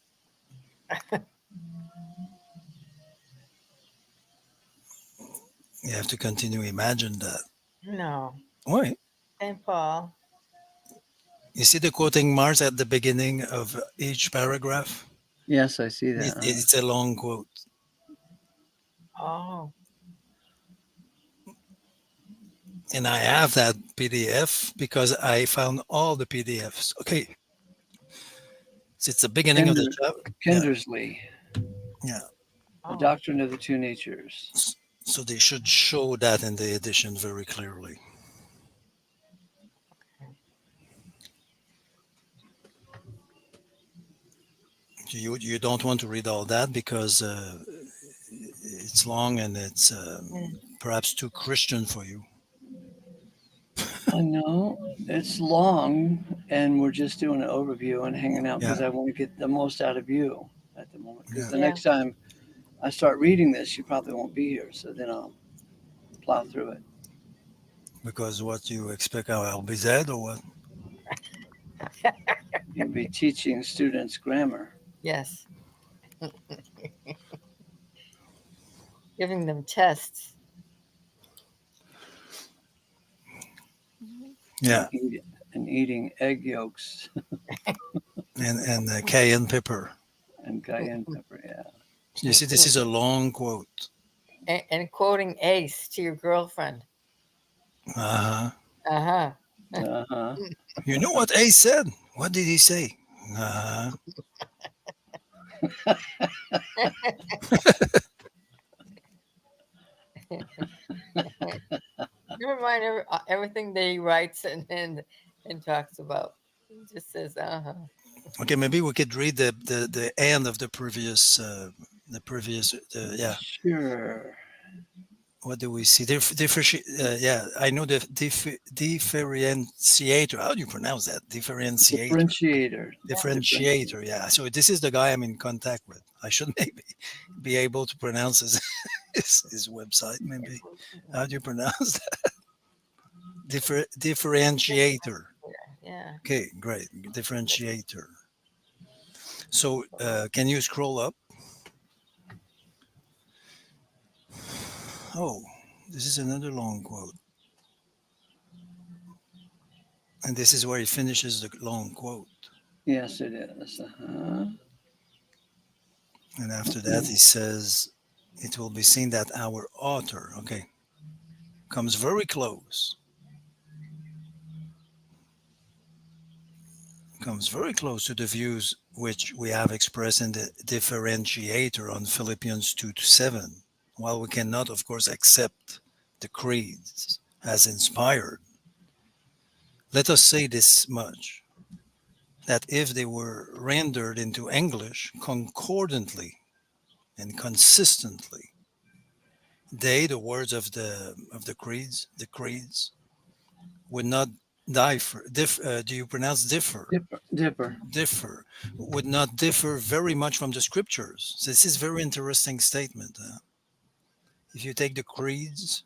You have to continue. Imagine that. No. Why? St. Paul. You see the quoting marks at the beginning of each paragraph? yes, I see that. It's a long quote. Oh. And I have that PDF because I found all the PDFs. Okay. So it's the beginning of the chapter. Yeah. Kindersley, Yeah. The Oh. Doctrine of the Two Natures. So they should show that in the edition very clearly. You don't want to read all that because it's long and it's Mm. perhaps too Christian for you. I know it's long, and we're just doing an overview and hanging out Yeah. because I want to get the most out of you at the moment. Because Yeah. the Yeah. next time I start reading this, you probably won't be here, so then I'll plow through it. Because what you expect, I'll be dead or what? You'll be teaching students grammar. Yes. Giving them tests. Yeah. And eating egg yolks And cayenne pepper. and cayenne pepper. Yeah. You see, this is a long quote. And quoting Ace to your girlfriend. Uh huh. Uh huh. Uh-huh. You know what Ace said? What did he say? Uh huh. Never mind everything that he writes and talks about. He just says, huh. Okay, maybe we could read the end of the previous yeah. Sure. What do we see? Yeah, I know the differentiator. How do you pronounce that? Differentiator. Differentiator. Differentiator. Yeah. So this is the guy I'm in contact with. I should maybe be able to pronounce his website. Maybe. How do you pronounce that? differentiator. Yeah. Okay, great. Differentiator. So, can you scroll up? Oh, this is another long quote. And this is where he finishes the long quote. Yes, it is. And after that, he says, it will be seen that our author, okay, comes very close to the views which we have expressed in the differentiator on Philippians 2 to 7. While we cannot, of course, accept the creeds as inspired, let us say this much, that if they were rendered into English concordantly and consistently, they, the words of the creeds, would not do you pronounce differ? Dipper. Differ would not differ very much from the scriptures. So this is very interesting statement. If you take the creeds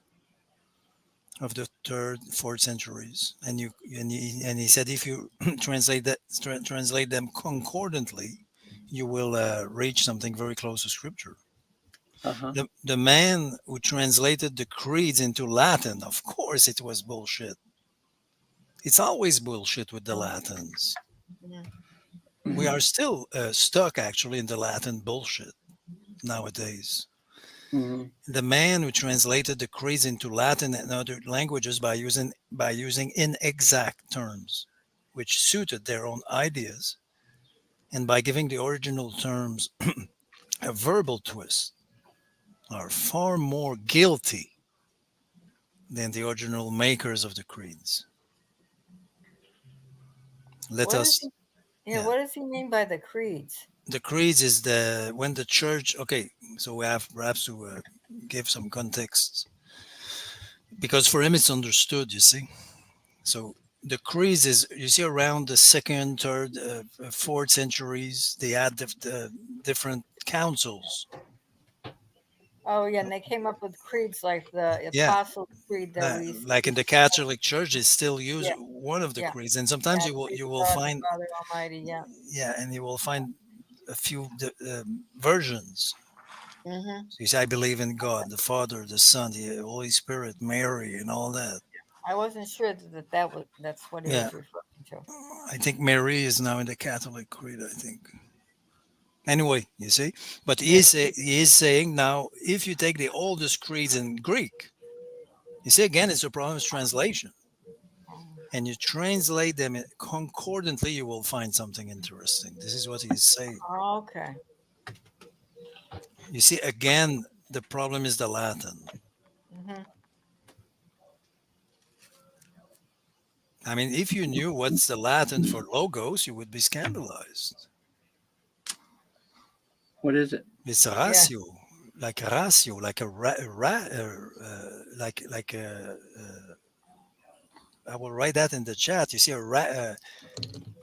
of the third, fourth centuries, and he said if you translate them concordantly, you will reach something very close to scripture. Uh-huh. The man who translated the creeds into Latin, of course, it was bullshit. It's always bullshit with the Latins. Mhm. We are still stuck actually in the Latin bullshit nowadays. Mhm. The man who translated the creeds into Latin and other languages by using inexact terms, which suited their own ideas, and by giving the original terms a verbal twist, are far more guilty than the original makers of the creeds. Let What does us, he? Yeah. yeah. What does he mean by the creeds? The creeds is the when the church. Okay, so we have perhaps to give some context because for him it's understood. You see, so the creeds is you see around the second, third, fourth centuries they had the different councils. Oh, yeah, and they came up with creeds like the Yeah, Apostle Creed that we like in the Catholic Church, they still use yeah, one of the yeah, creeds, and sometimes yeah, you will creed you of will God the find Father Almighty. Yeah. yeah, and you will find a few versions. Hmm. So you say, I believe in God, the Father, the Son, the Holy Spirit, Mary, and all that. I wasn't sure that's what he Yeah, was referring to. I think Mary is now in the Catholic Creed, I think. Anyway, you see, but Yeah. he is saying now, if you take the oldest creeds in Greek, you see, again, it's a problem with translation. And you translate them concordantly, you will find something interesting. This is what he is saying. Okay. You see, again, the problem is the Latin. Hmm. I mean, if you knew what's the Latin for logos, you would be scandalized. What is it? It's Yeah. ratio, like like a. I will write that in the chat. You see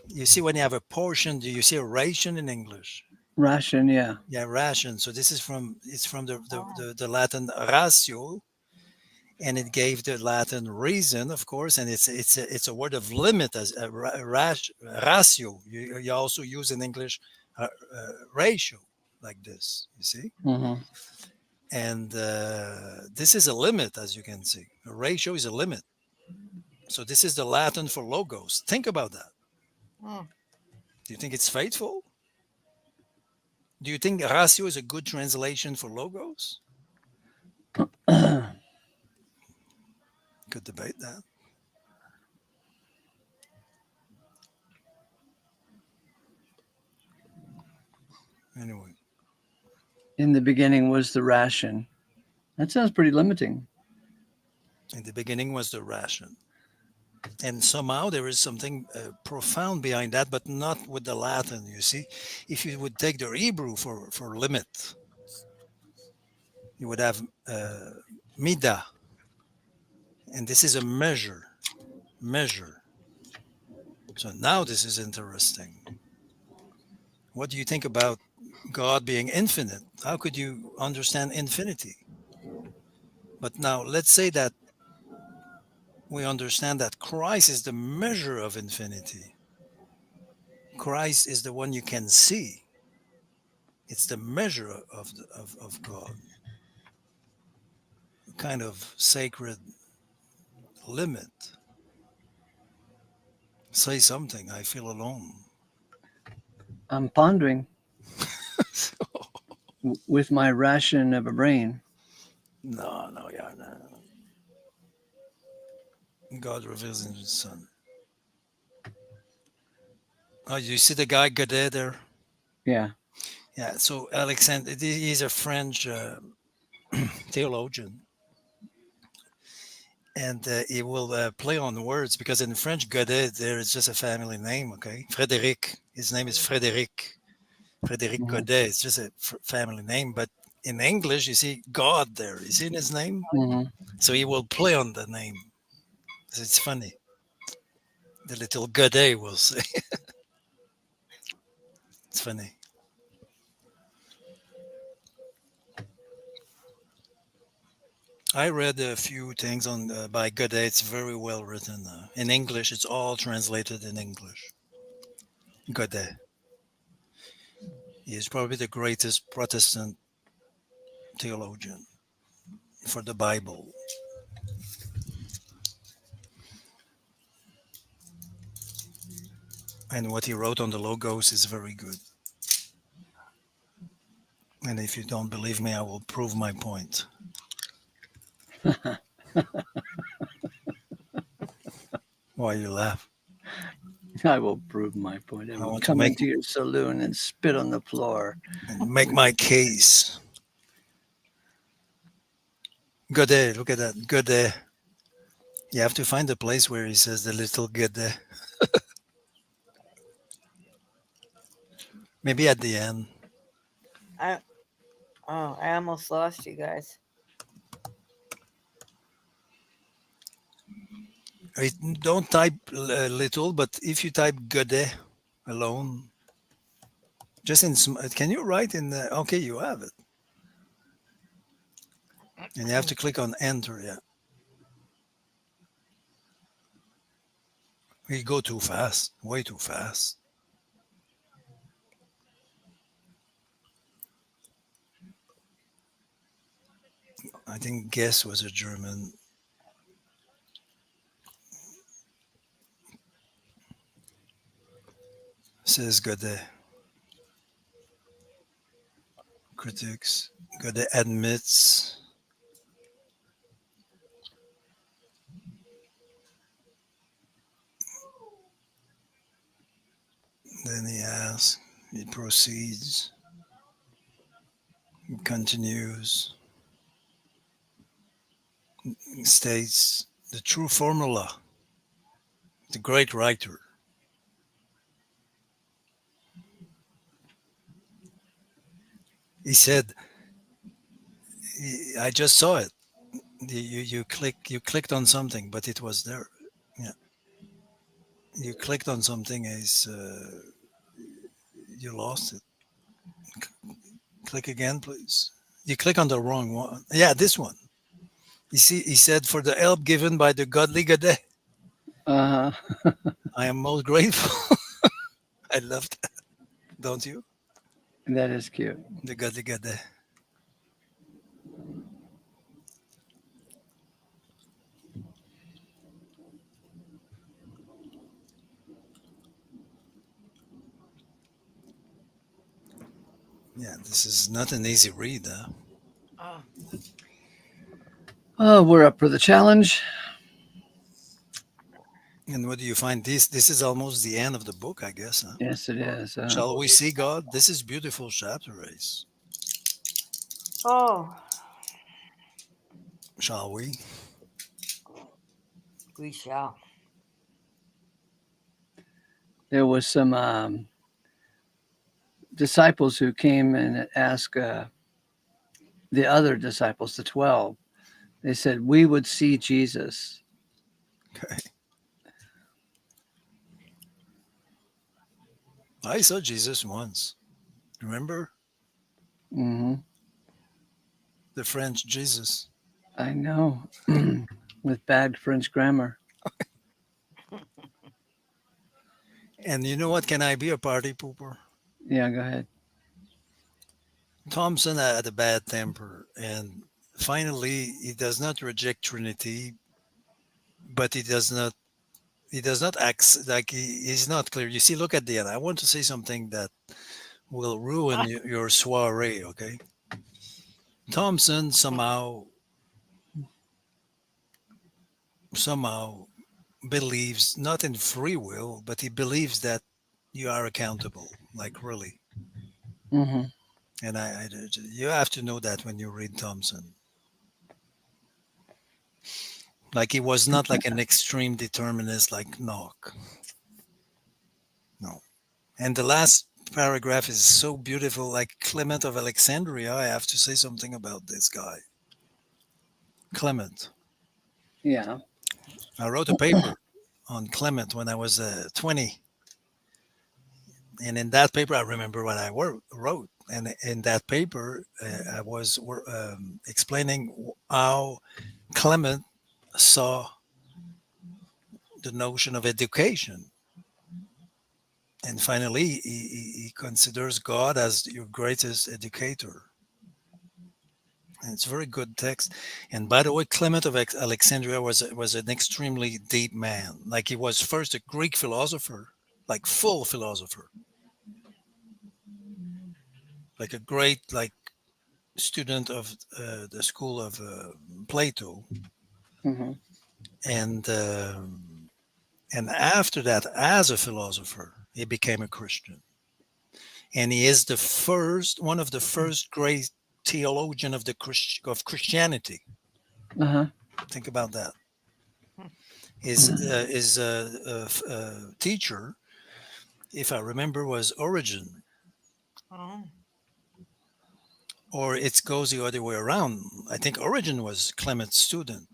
you see when you have a portion, do you see a ration in English? Russian, yeah. Yeah, ration. So this is from Oh. the Latin ratio, and it gave the Latin reason, of course, and it's a word of limit as ratio. You also use in English ratio like this. You see, Hmm. and this is a limit, as you can see. A ratio is a limit. So this is the Latin for logos. Think about that. Mm. Do you think it's faithful? Do you think ratio is a good translation for logos? Could debate that. Anyway, In the beginning was the ration. That sounds pretty limiting. in the beginning was the ration. And somehow there is something profound behind that, but not with the Latin. You see, if you would take the Hebrew for limit, you would have midah, and this is a measure. So now this is interesting. What do you think about God being infinite? How could you understand infinity? But now let's say that we understand that Christ is the measure of infinity. Christ is the one you can see. It's the measure of God, kind of sacred limit. Say something. I feel alone. I'm pondering with my ration of a brain. No, yeah, no. God reveals in His Son. Oh, you see the guy Godet there? Yeah. Yeah. So Alexander, he's a French theologian, and he will play on words because in French, Godet there is just a family name. Okay, Frédéric. His name is Frédéric. Frédéric Mhm. Godet. It's just a family name, but in English, you see God there. You see in his name, Mhm. so he will play on the name. It's funny. The little Godet will say. It's funny. I read a few things on by Godet. It's very well written in English. It's all translated in English. Godet. He is probably the greatest Protestant theologian for the Bible. And what he wrote on the Logos is very good. And if you don't believe me, I will prove my point. Why you laugh? I will prove my point. I I will want to come make into your saloon and spit on the floor. my case. Godet, look at that. Godet. You have to find the place where he says the little Godet. Maybe at the end. I I almost lost you guys. Don't type little, but if you type Godet alone, just in, can you write in the, okay, you have it. And you have to click on enter, yeah. We go too fast, way too fast. I think Guess was a German. Says Godet. Critics. Godet admits. Then he asks. He proceeds. He continues. He states the true formula. The great writer. He said, I just saw it. You clicked on something, but it was there. Yeah, you clicked on something, is you lost it. Click again, please. You click on the wrong one. Yeah, this one. You see, he said, for the help given by the godly Godet, Uh huh. I am most grateful. I love that, don't you? That is cute. The godly Godet. Yeah, this is not an easy read, huh? Oh, Oh, we're up for the challenge. And what do you find? This is almost the end of the book, I guess. Huh? Yes, it is. Shall we see God? This is beautiful chapter, Race. oh, Shall we? we shall. There was some disciples who came and asked the other disciples, the 12. They said, "We would see Jesus." Okay. I saw Jesus once. Remember Hmm. the French Jesus? I know, with bad French grammar. And you know what? Can I be a party pooper? Yeah, go ahead. Thompson had a bad temper, and finally, he does not reject Trinity, but he does not act like he's not clear. You see, look at the end. I want to say something that will ruin your soiree. Okay, Thompson somehow believes not in free will, but he believes that you are accountable. Like really, Hmm. and you have to know that when you read Thompson. Like he was not like an extreme determinist like Knock. No. And the last paragraph is so beautiful, like Clement of Alexandria. I have to say something about this guy. Clement. Yeah. I wrote a paper on Clement when I was 20. And in that paper, I remember what I wrote. And in that paper, I was explaining how Clement saw the notion of education. And finally, he considers God as your greatest educator. And it's a very good text. And by the way, Clement of Alexandria was an extremely deep man. Like he was first a Greek philosopher, like full philosopher, like a great like student of the school of Plato, Hmm. and and after that, as a philosopher, he became a Christian, and he is the first one of the first great theologian of of Christianity. Uh-huh. Think about that. Hmm. His teacher, if I remember, was Origin, Oh, or it goes the other way around. I think Origin was Clement's student.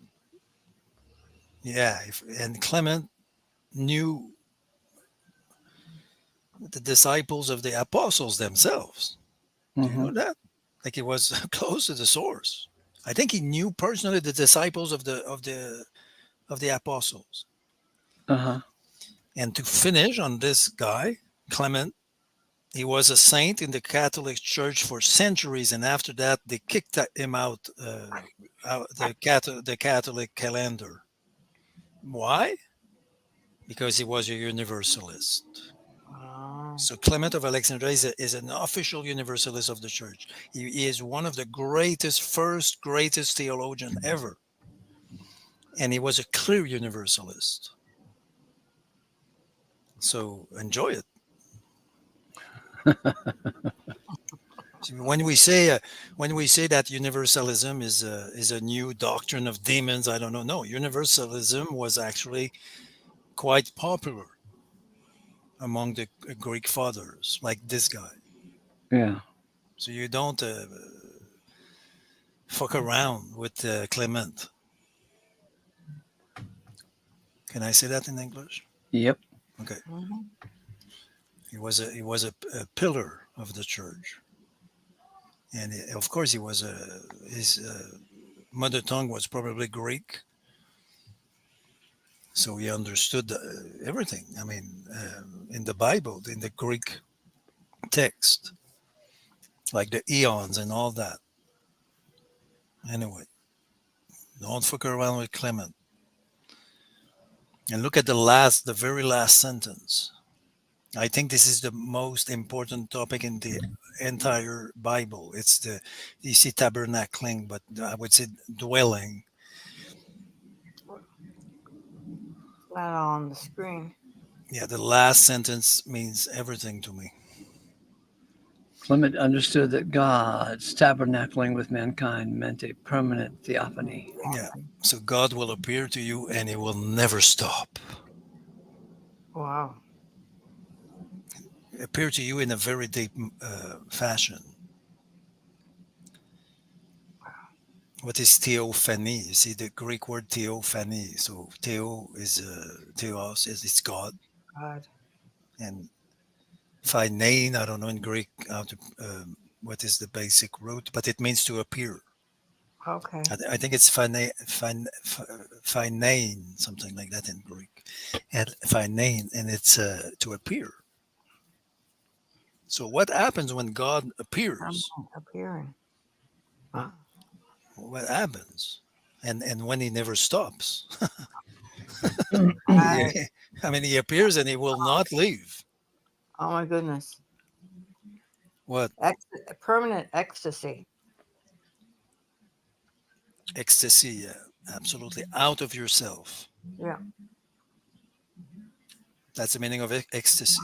Yeah, and Clement knew the disciples of the apostles themselves. Do you Hmm. know that? Like he was close to the source. I think he knew personally the disciples of the apostles. Uh-huh. And to finish on this guy, Clement, he was a saint in the Catholic Church for centuries, and after that, they kicked him out the Catholic calendar. Why? Because he was a Universalist. oh. So Clement of Alexandria is an official Universalist of the Church. He is one of the greatest theologian ever, and he was a clear Universalist. So enjoy it. See, when we say that universalism is a new doctrine of demons, I don't know. No, universalism was actually quite popular among the Greek fathers, like this guy. Yeah. So you don't fuck around with Clement. Can I say that in English? Yep. Okay. Mhm. He was a pillar of the church, and of course his mother tongue was probably Greek, so he understood everything. I mean, in the Bible, in the Greek text, like the eons and all that. Anyway, don't fuck around with Clement. And look at the very last sentence. I think this is the most important topic in the entire Bible. It's you see tabernacling, but I would say dwelling. Not on the screen. Yeah, the last sentence means everything to me. Clement understood that God's tabernacling with mankind meant a permanent theophany. Yeah. So God will appear to you and he will never stop. Wow. Appear to you in a very deep fashion. What is theophany? You see the Greek word theophany. So theo is theos is it's God, God. and phanein, I don't know in Greek how to what is the basic root, but it means to appear. Okay. I think it's finein, something like that in Greek, and finein, and it's to appear. So what happens when God I'm appears? appearing. Ah. What happens? And when he never stops. I, Yeah. I mean, he appears and he will not leave. oh my goodness. What? Permanent ecstasy. Ecstasy, yeah, absolutely out of yourself. Yeah. That's the meaning of ecstasy.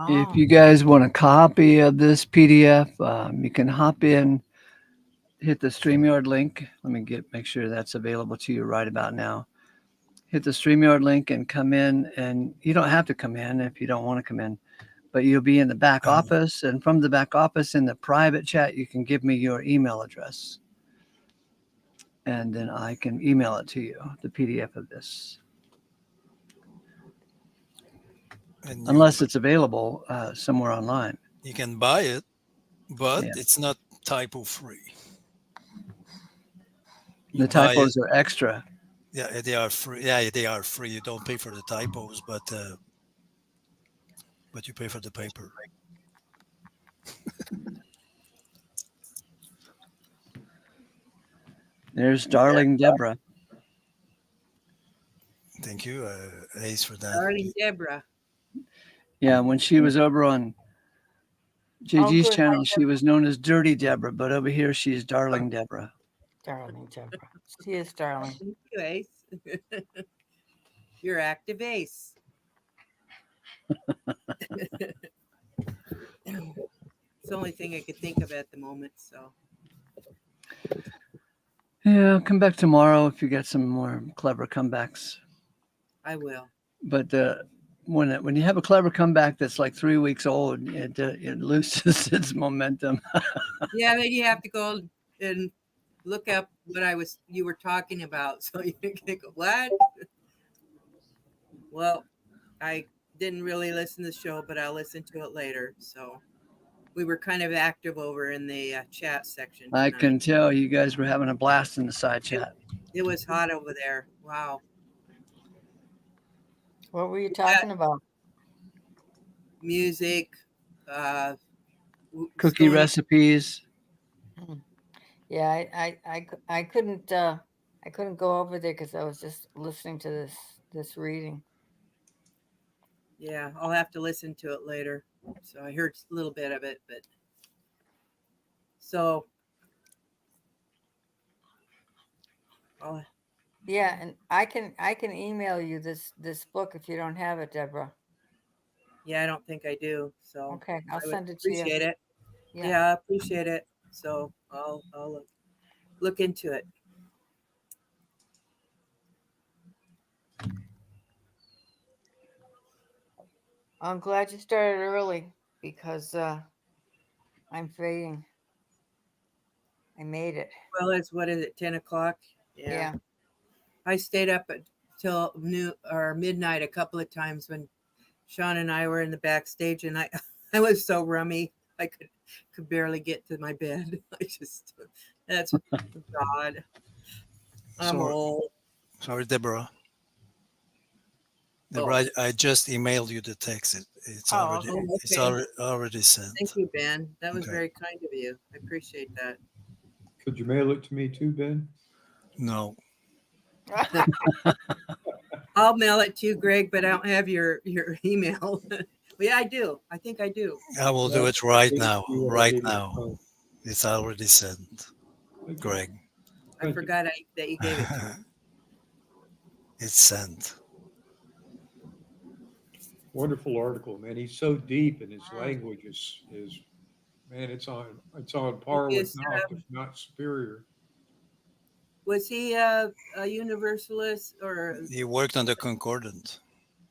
If Oh. you guys want a copy of this PDF, you can hop in, hit the StreamYard link. Let me make sure that's available to you right about now. Hit the StreamYard link and come in. And you don't have to come in if you don't want to come in, but you'll be in the back Oh, office. And from the back office in the private chat, you can give me your email address. And then I can email it to you, the PDF of this, and unless it's available somewhere online. you can buy it, but Yeah. it's not typo free. You The buy it. typos are extra. Yeah, they are free. Yeah, they are free. You don't pay for the typos, but you pay for the paper. There's darling Deborah. Thank you, Ace, for that. Darling Deborah. Yeah, when she was over on Oh, JG's good. channel, she was known as Dirty Deborah, but over here she's Darling Deborah. Darling Deborah. She is darling. Thank you, Ace. You're active Ace. It's the only thing I could think of at the moment. So Yeah, come back tomorrow if you get some more clever comebacks. I will. But when you have a clever comeback that's like 3 weeks old, it loses its momentum. Yeah, then you have to go and look up what you were talking about. So you can go, what? Well, I didn't really listen to the show, but I'll listen to it later. So we were kind of active over in the chat section I tonight. can tell you guys were having a blast in the side chat. It was hot over there. Wow. What were you talking about? Music, Cookie stoner. recipes. Yeah, I couldn't go over there because I was just listening to this reading. Yeah, I'll have to listen to it later. So I heard a little bit of it, but so oh, Yeah, and I can email you this book if you don't have it, Deborah. yeah, I don't think I do. So Okay, I'll I would send it to you. appreciate it. Yeah, I appreciate it. So I'll look into it. I'm glad you started early because I'm fading. I made it. Well, it's what is it, 10 o'clock? Yeah. I stayed up till noon or midnight a couple of times when Sean and I were in the backstage, and I I was so rummy I could barely get to my bed. That's God. I'm Sorry, old. sorry, Deborah. Deborah, I just emailed you the text. It's already Oh, it's okay. already sent. Thank you, Ben. That was Okay. very kind of you. I appreciate that. Could you mail it to me too, Ben? No, I'll mail it to you, Greg, but I don't have your email. Yeah, I do. I think I do. I will do it right now. Right now, it's already sent, Greg. I forgot that you gave it to me. It's sent. Wonderful article, man. He's so deep in his language is man, it's on par with Is, Knox, if not superior. Was he a universalist or? He worked on the concordant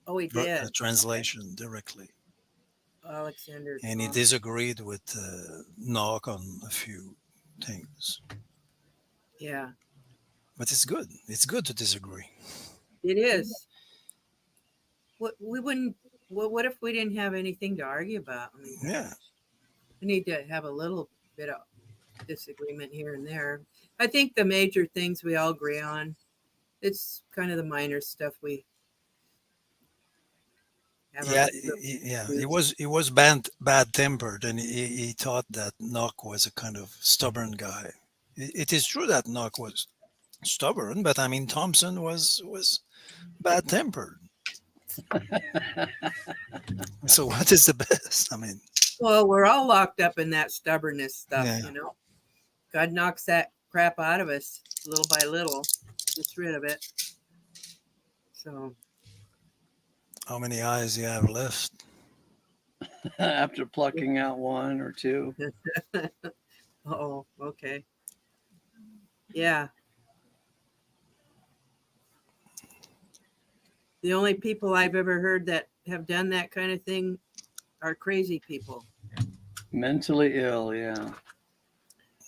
Oh, he did. translation directly, Alexander. and he Thompson. disagreed with Knock on a few things. Yeah, But it's good. It's good to disagree. it is. What we wouldn't. What if we didn't have anything to argue about? I mean, Yeah. we need to have a little bit of disagreement here and there. I think the major things we all agree on. It's kind of the minor stuff we have. Yeah, he was bad tempered, and he thought that Knock was a kind of stubborn guy. It is true that Knock was stubborn, but I mean Thompson was bad tempered. So what is the best? I mean, Well, we're all locked up in that stubbornness stuff, Yeah. you know. God knocks that crap out of us little by little, gets rid of it. So how many eyes do you have left? After plucking out one or two. oh, okay. Yeah. The only people I've ever heard that have done that kind of thing are crazy people. Mentally ill, yeah.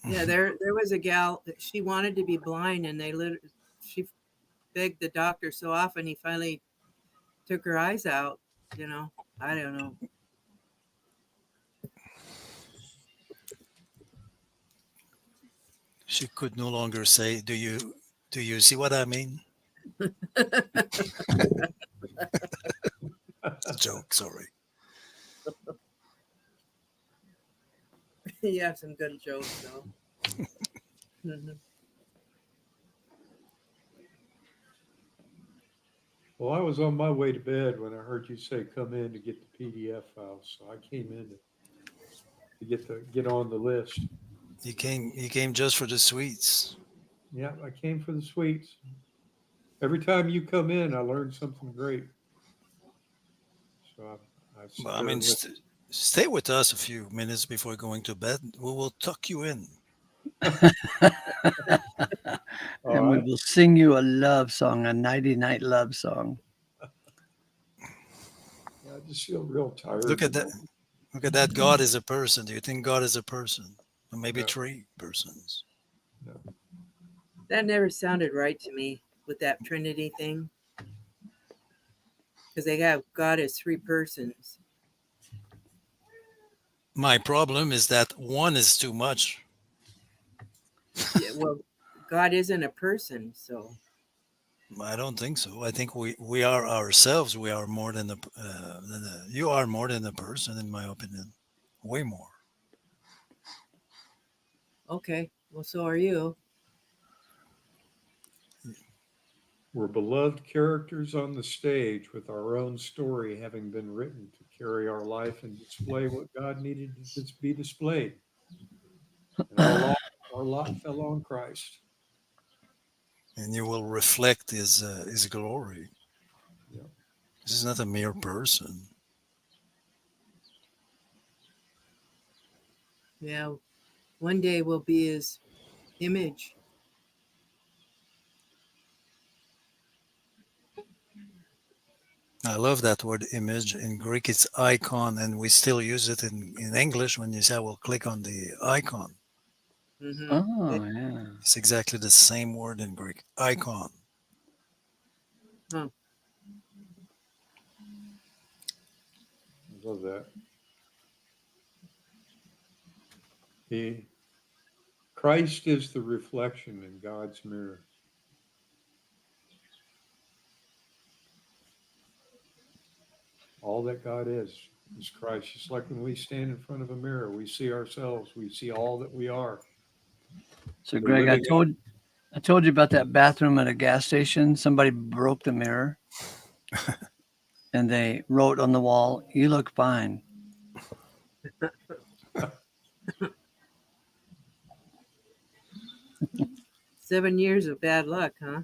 Yeah, there was a gal that she wanted to be blind, and she begged the doctor so often he finally took her eyes out. You know, I don't know. She could no longer say, Do you see what I mean?" It's a joke, sorry. You have some good jokes, though. Mhm. Well, I was on my way to bed when I heard you say come in to get the PDF files, so I came in to get on the list. You came just for the sweets. Yeah, I came for the sweets. Every time you come in, I learn something great. So I sit Well, I there mean, and listen. stay with us a few minutes before going to bed. We will tuck you in. All And we right. will sing you a love song, a nighty night love song. Yeah, I just feel real tired. Look at that. Look at that. God is a person. Do you think God is a person? Or maybe No. 3 persons. That never sounded right to me with that Trinity thing, because they have God as 3 persons. My problem is that one is too much. Yeah, well, God isn't a person, so I don't think so. I think we are ourselves. We are more than you are more than a person, in my opinion. Way more. okay. Well, so are you. We're beloved characters on the stage with our own story having been written to carry our life and display what God needed to be displayed. And our lot fell on Christ. And you will reflect his glory. Yeah. This is not a mere person. Yeah. One day we'll be His image. I love that word image. In Greek, it's icon, and we still use it in English when you say, "I will click on the icon." Mm-hmm. Oh, yeah. It's exactly the same word in Greek, icon. Huh. I love that. Christ is the reflection in God's mirror. All that God is Christ. Just like when we stand in front of a mirror, we see ourselves, we see all that we are. So, We're Greg, living out- I told you about that bathroom at a gas station. Somebody broke the mirror, and they wrote on the wall, "You look fine." 7 years of bad luck, huh?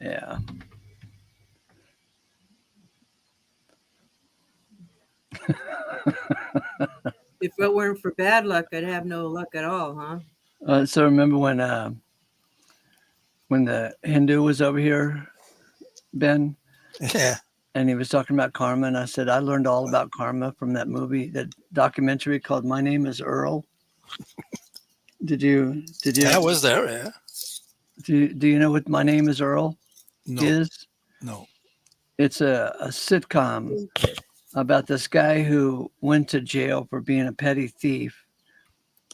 Yeah. If it weren't for bad luck, I'd have no luck at all, huh? So remember when the Hindu was over here, Ben, Yeah, and he was talking about karma, and I said I learned all about karma from that movie, that documentary called "My Name Is Earl." Did you I was there. Yeah, do you know what "My Name Is Earl" no, is? no. It's a sitcom about this guy who went to jail for being a petty thief,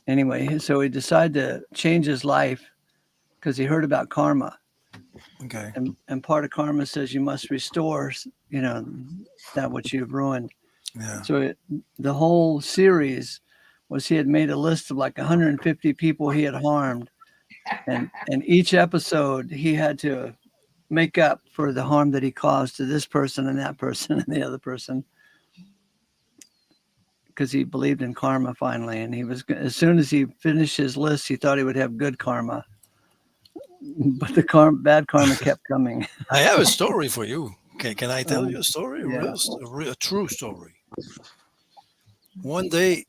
anyway, so he decided to change his life because he heard about karma. Okay. And part of karma says you must restore, that which you've ruined. Yeah. So the whole series was he had made a list of like 150 people he had harmed, and each episode he had to make up for the harm that he caused to this person and that person and the other person, because he believed in karma finally. And he was, as soon as he finished his list, he thought he would have good karma, but the bad karma kept coming. I have a story for you. Can I tell you a story? Yeah. A true story. One day,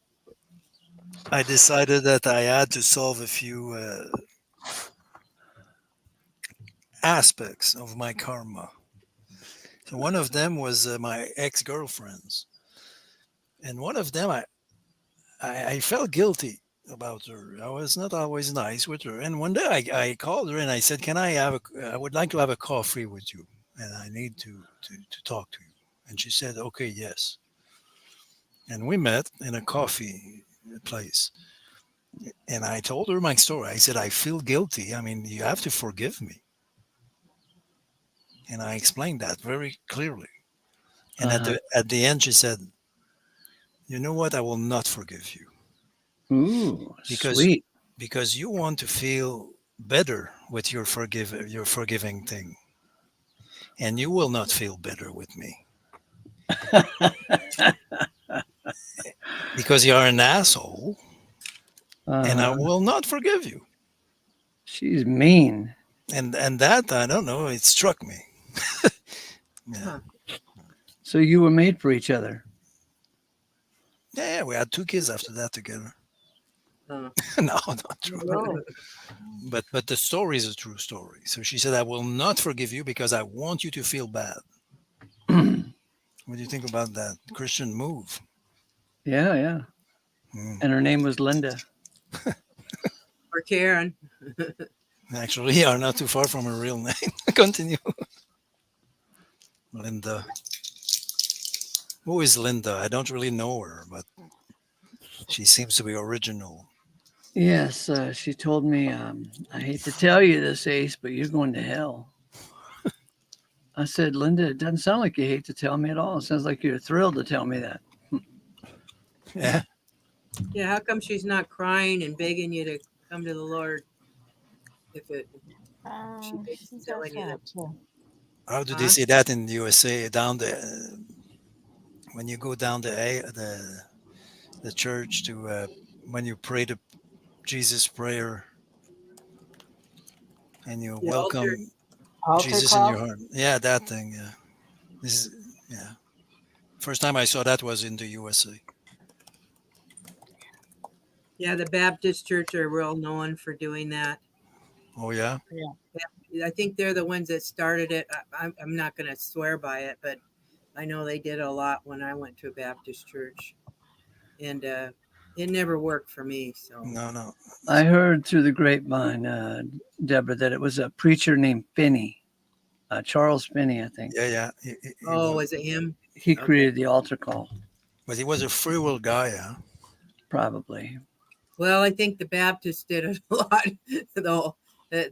I decided that I had to solve a few aspects of my karma. So one of them was my ex-girlfriends, and one of them I felt guilty about her. I was not always nice with her, and one day I called her and I said, "Can I would like to have a coffee with you, and I need to talk to you." And she said, "Okay, yes." And we met in a coffee place. And I told her my story. I said, "I feel guilty. I mean, you have to forgive me." And I explained that very clearly. And at the end, she said, "You know what? I will not forgive you Ooh, because sweet. because you want to feel better with your forgiving thing, and you will not feel better with me because you are an asshole, and I will not forgive you." She's mean. And that, I don't know, it struck me. Yeah. So you were made for each other. Yeah, we had 2 kids after that together. Uh, No, not true. Really? But the story is a true story. So she said, "I will not forgive you because I want you to feel bad." What do you think about that Christian move? Yeah, yeah. Hmm. And her name was Linda. or Karen. Actually, you are not too far from her real name. Continue. Linda. Who is Linda? I don't really know her, but she seems to be original. Yes, she told me, I hate to tell you this, Ace, but you're going to hell. I said, Linda, it doesn't sound like you hate to tell me at all. It sounds like you're thrilled to tell me that. Yeah. Yeah, how come she's not crying and begging you to come to the Lord? If she She makes does telling you that too. How do they Huh? say that in the USA? Down the when you go down the church to when you pray the Jesus prayer and you the altar. welcome Altar Jesus in your call? heart. Yeah, that thing. Yeah. This is, yeah. First time I saw that was in the USA. Yeah, the Baptist church are real known for doing that. Oh yeah. I think they're the ones that started it. I'm not going to swear by it, but I know they did a lot when I went to a Baptist church, and it never worked for me. So No. I heard through the grapevine, Deborah, that it was a preacher named Finney, Charles Finney, I think. Yeah. oh, was it him? He Okay. created the altar call, But he was a free will guy, huh? probably. Well, I think the Baptists did it a lot, though. That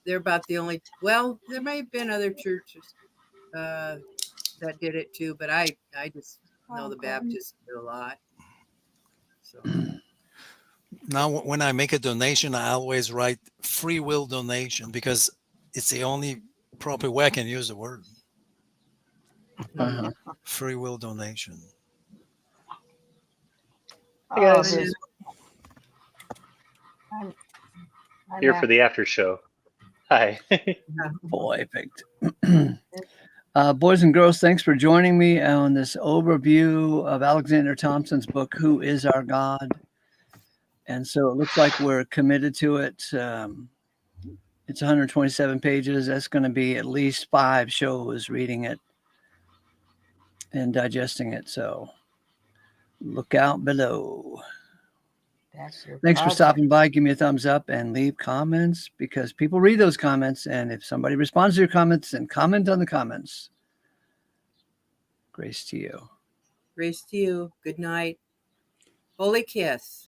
they're about the only. Well, there may have been other churches that did it too, but I just know the Baptists did a lot. So Now, when I make a donation, I always write free will donation because it's the only proper way I can use the word Uh-huh. free will donation. Hey guys, and then, I'm here for the after show. Hi. Boy, picked. Boys and girls, thanks for joining me on this overview of Alexander Thompson's book, Who is Our God? And so it looks like we're committed to it. It's 127 pages. That's going to be at least 5 shows reading it and digesting it. So look out below. That's your Thanks for project. stopping by. Give me a thumbs up and leave comments because people read those comments. And if somebody responds to your comments, then comment on the comments. Grace to you. grace to you. Good night. Holy kiss.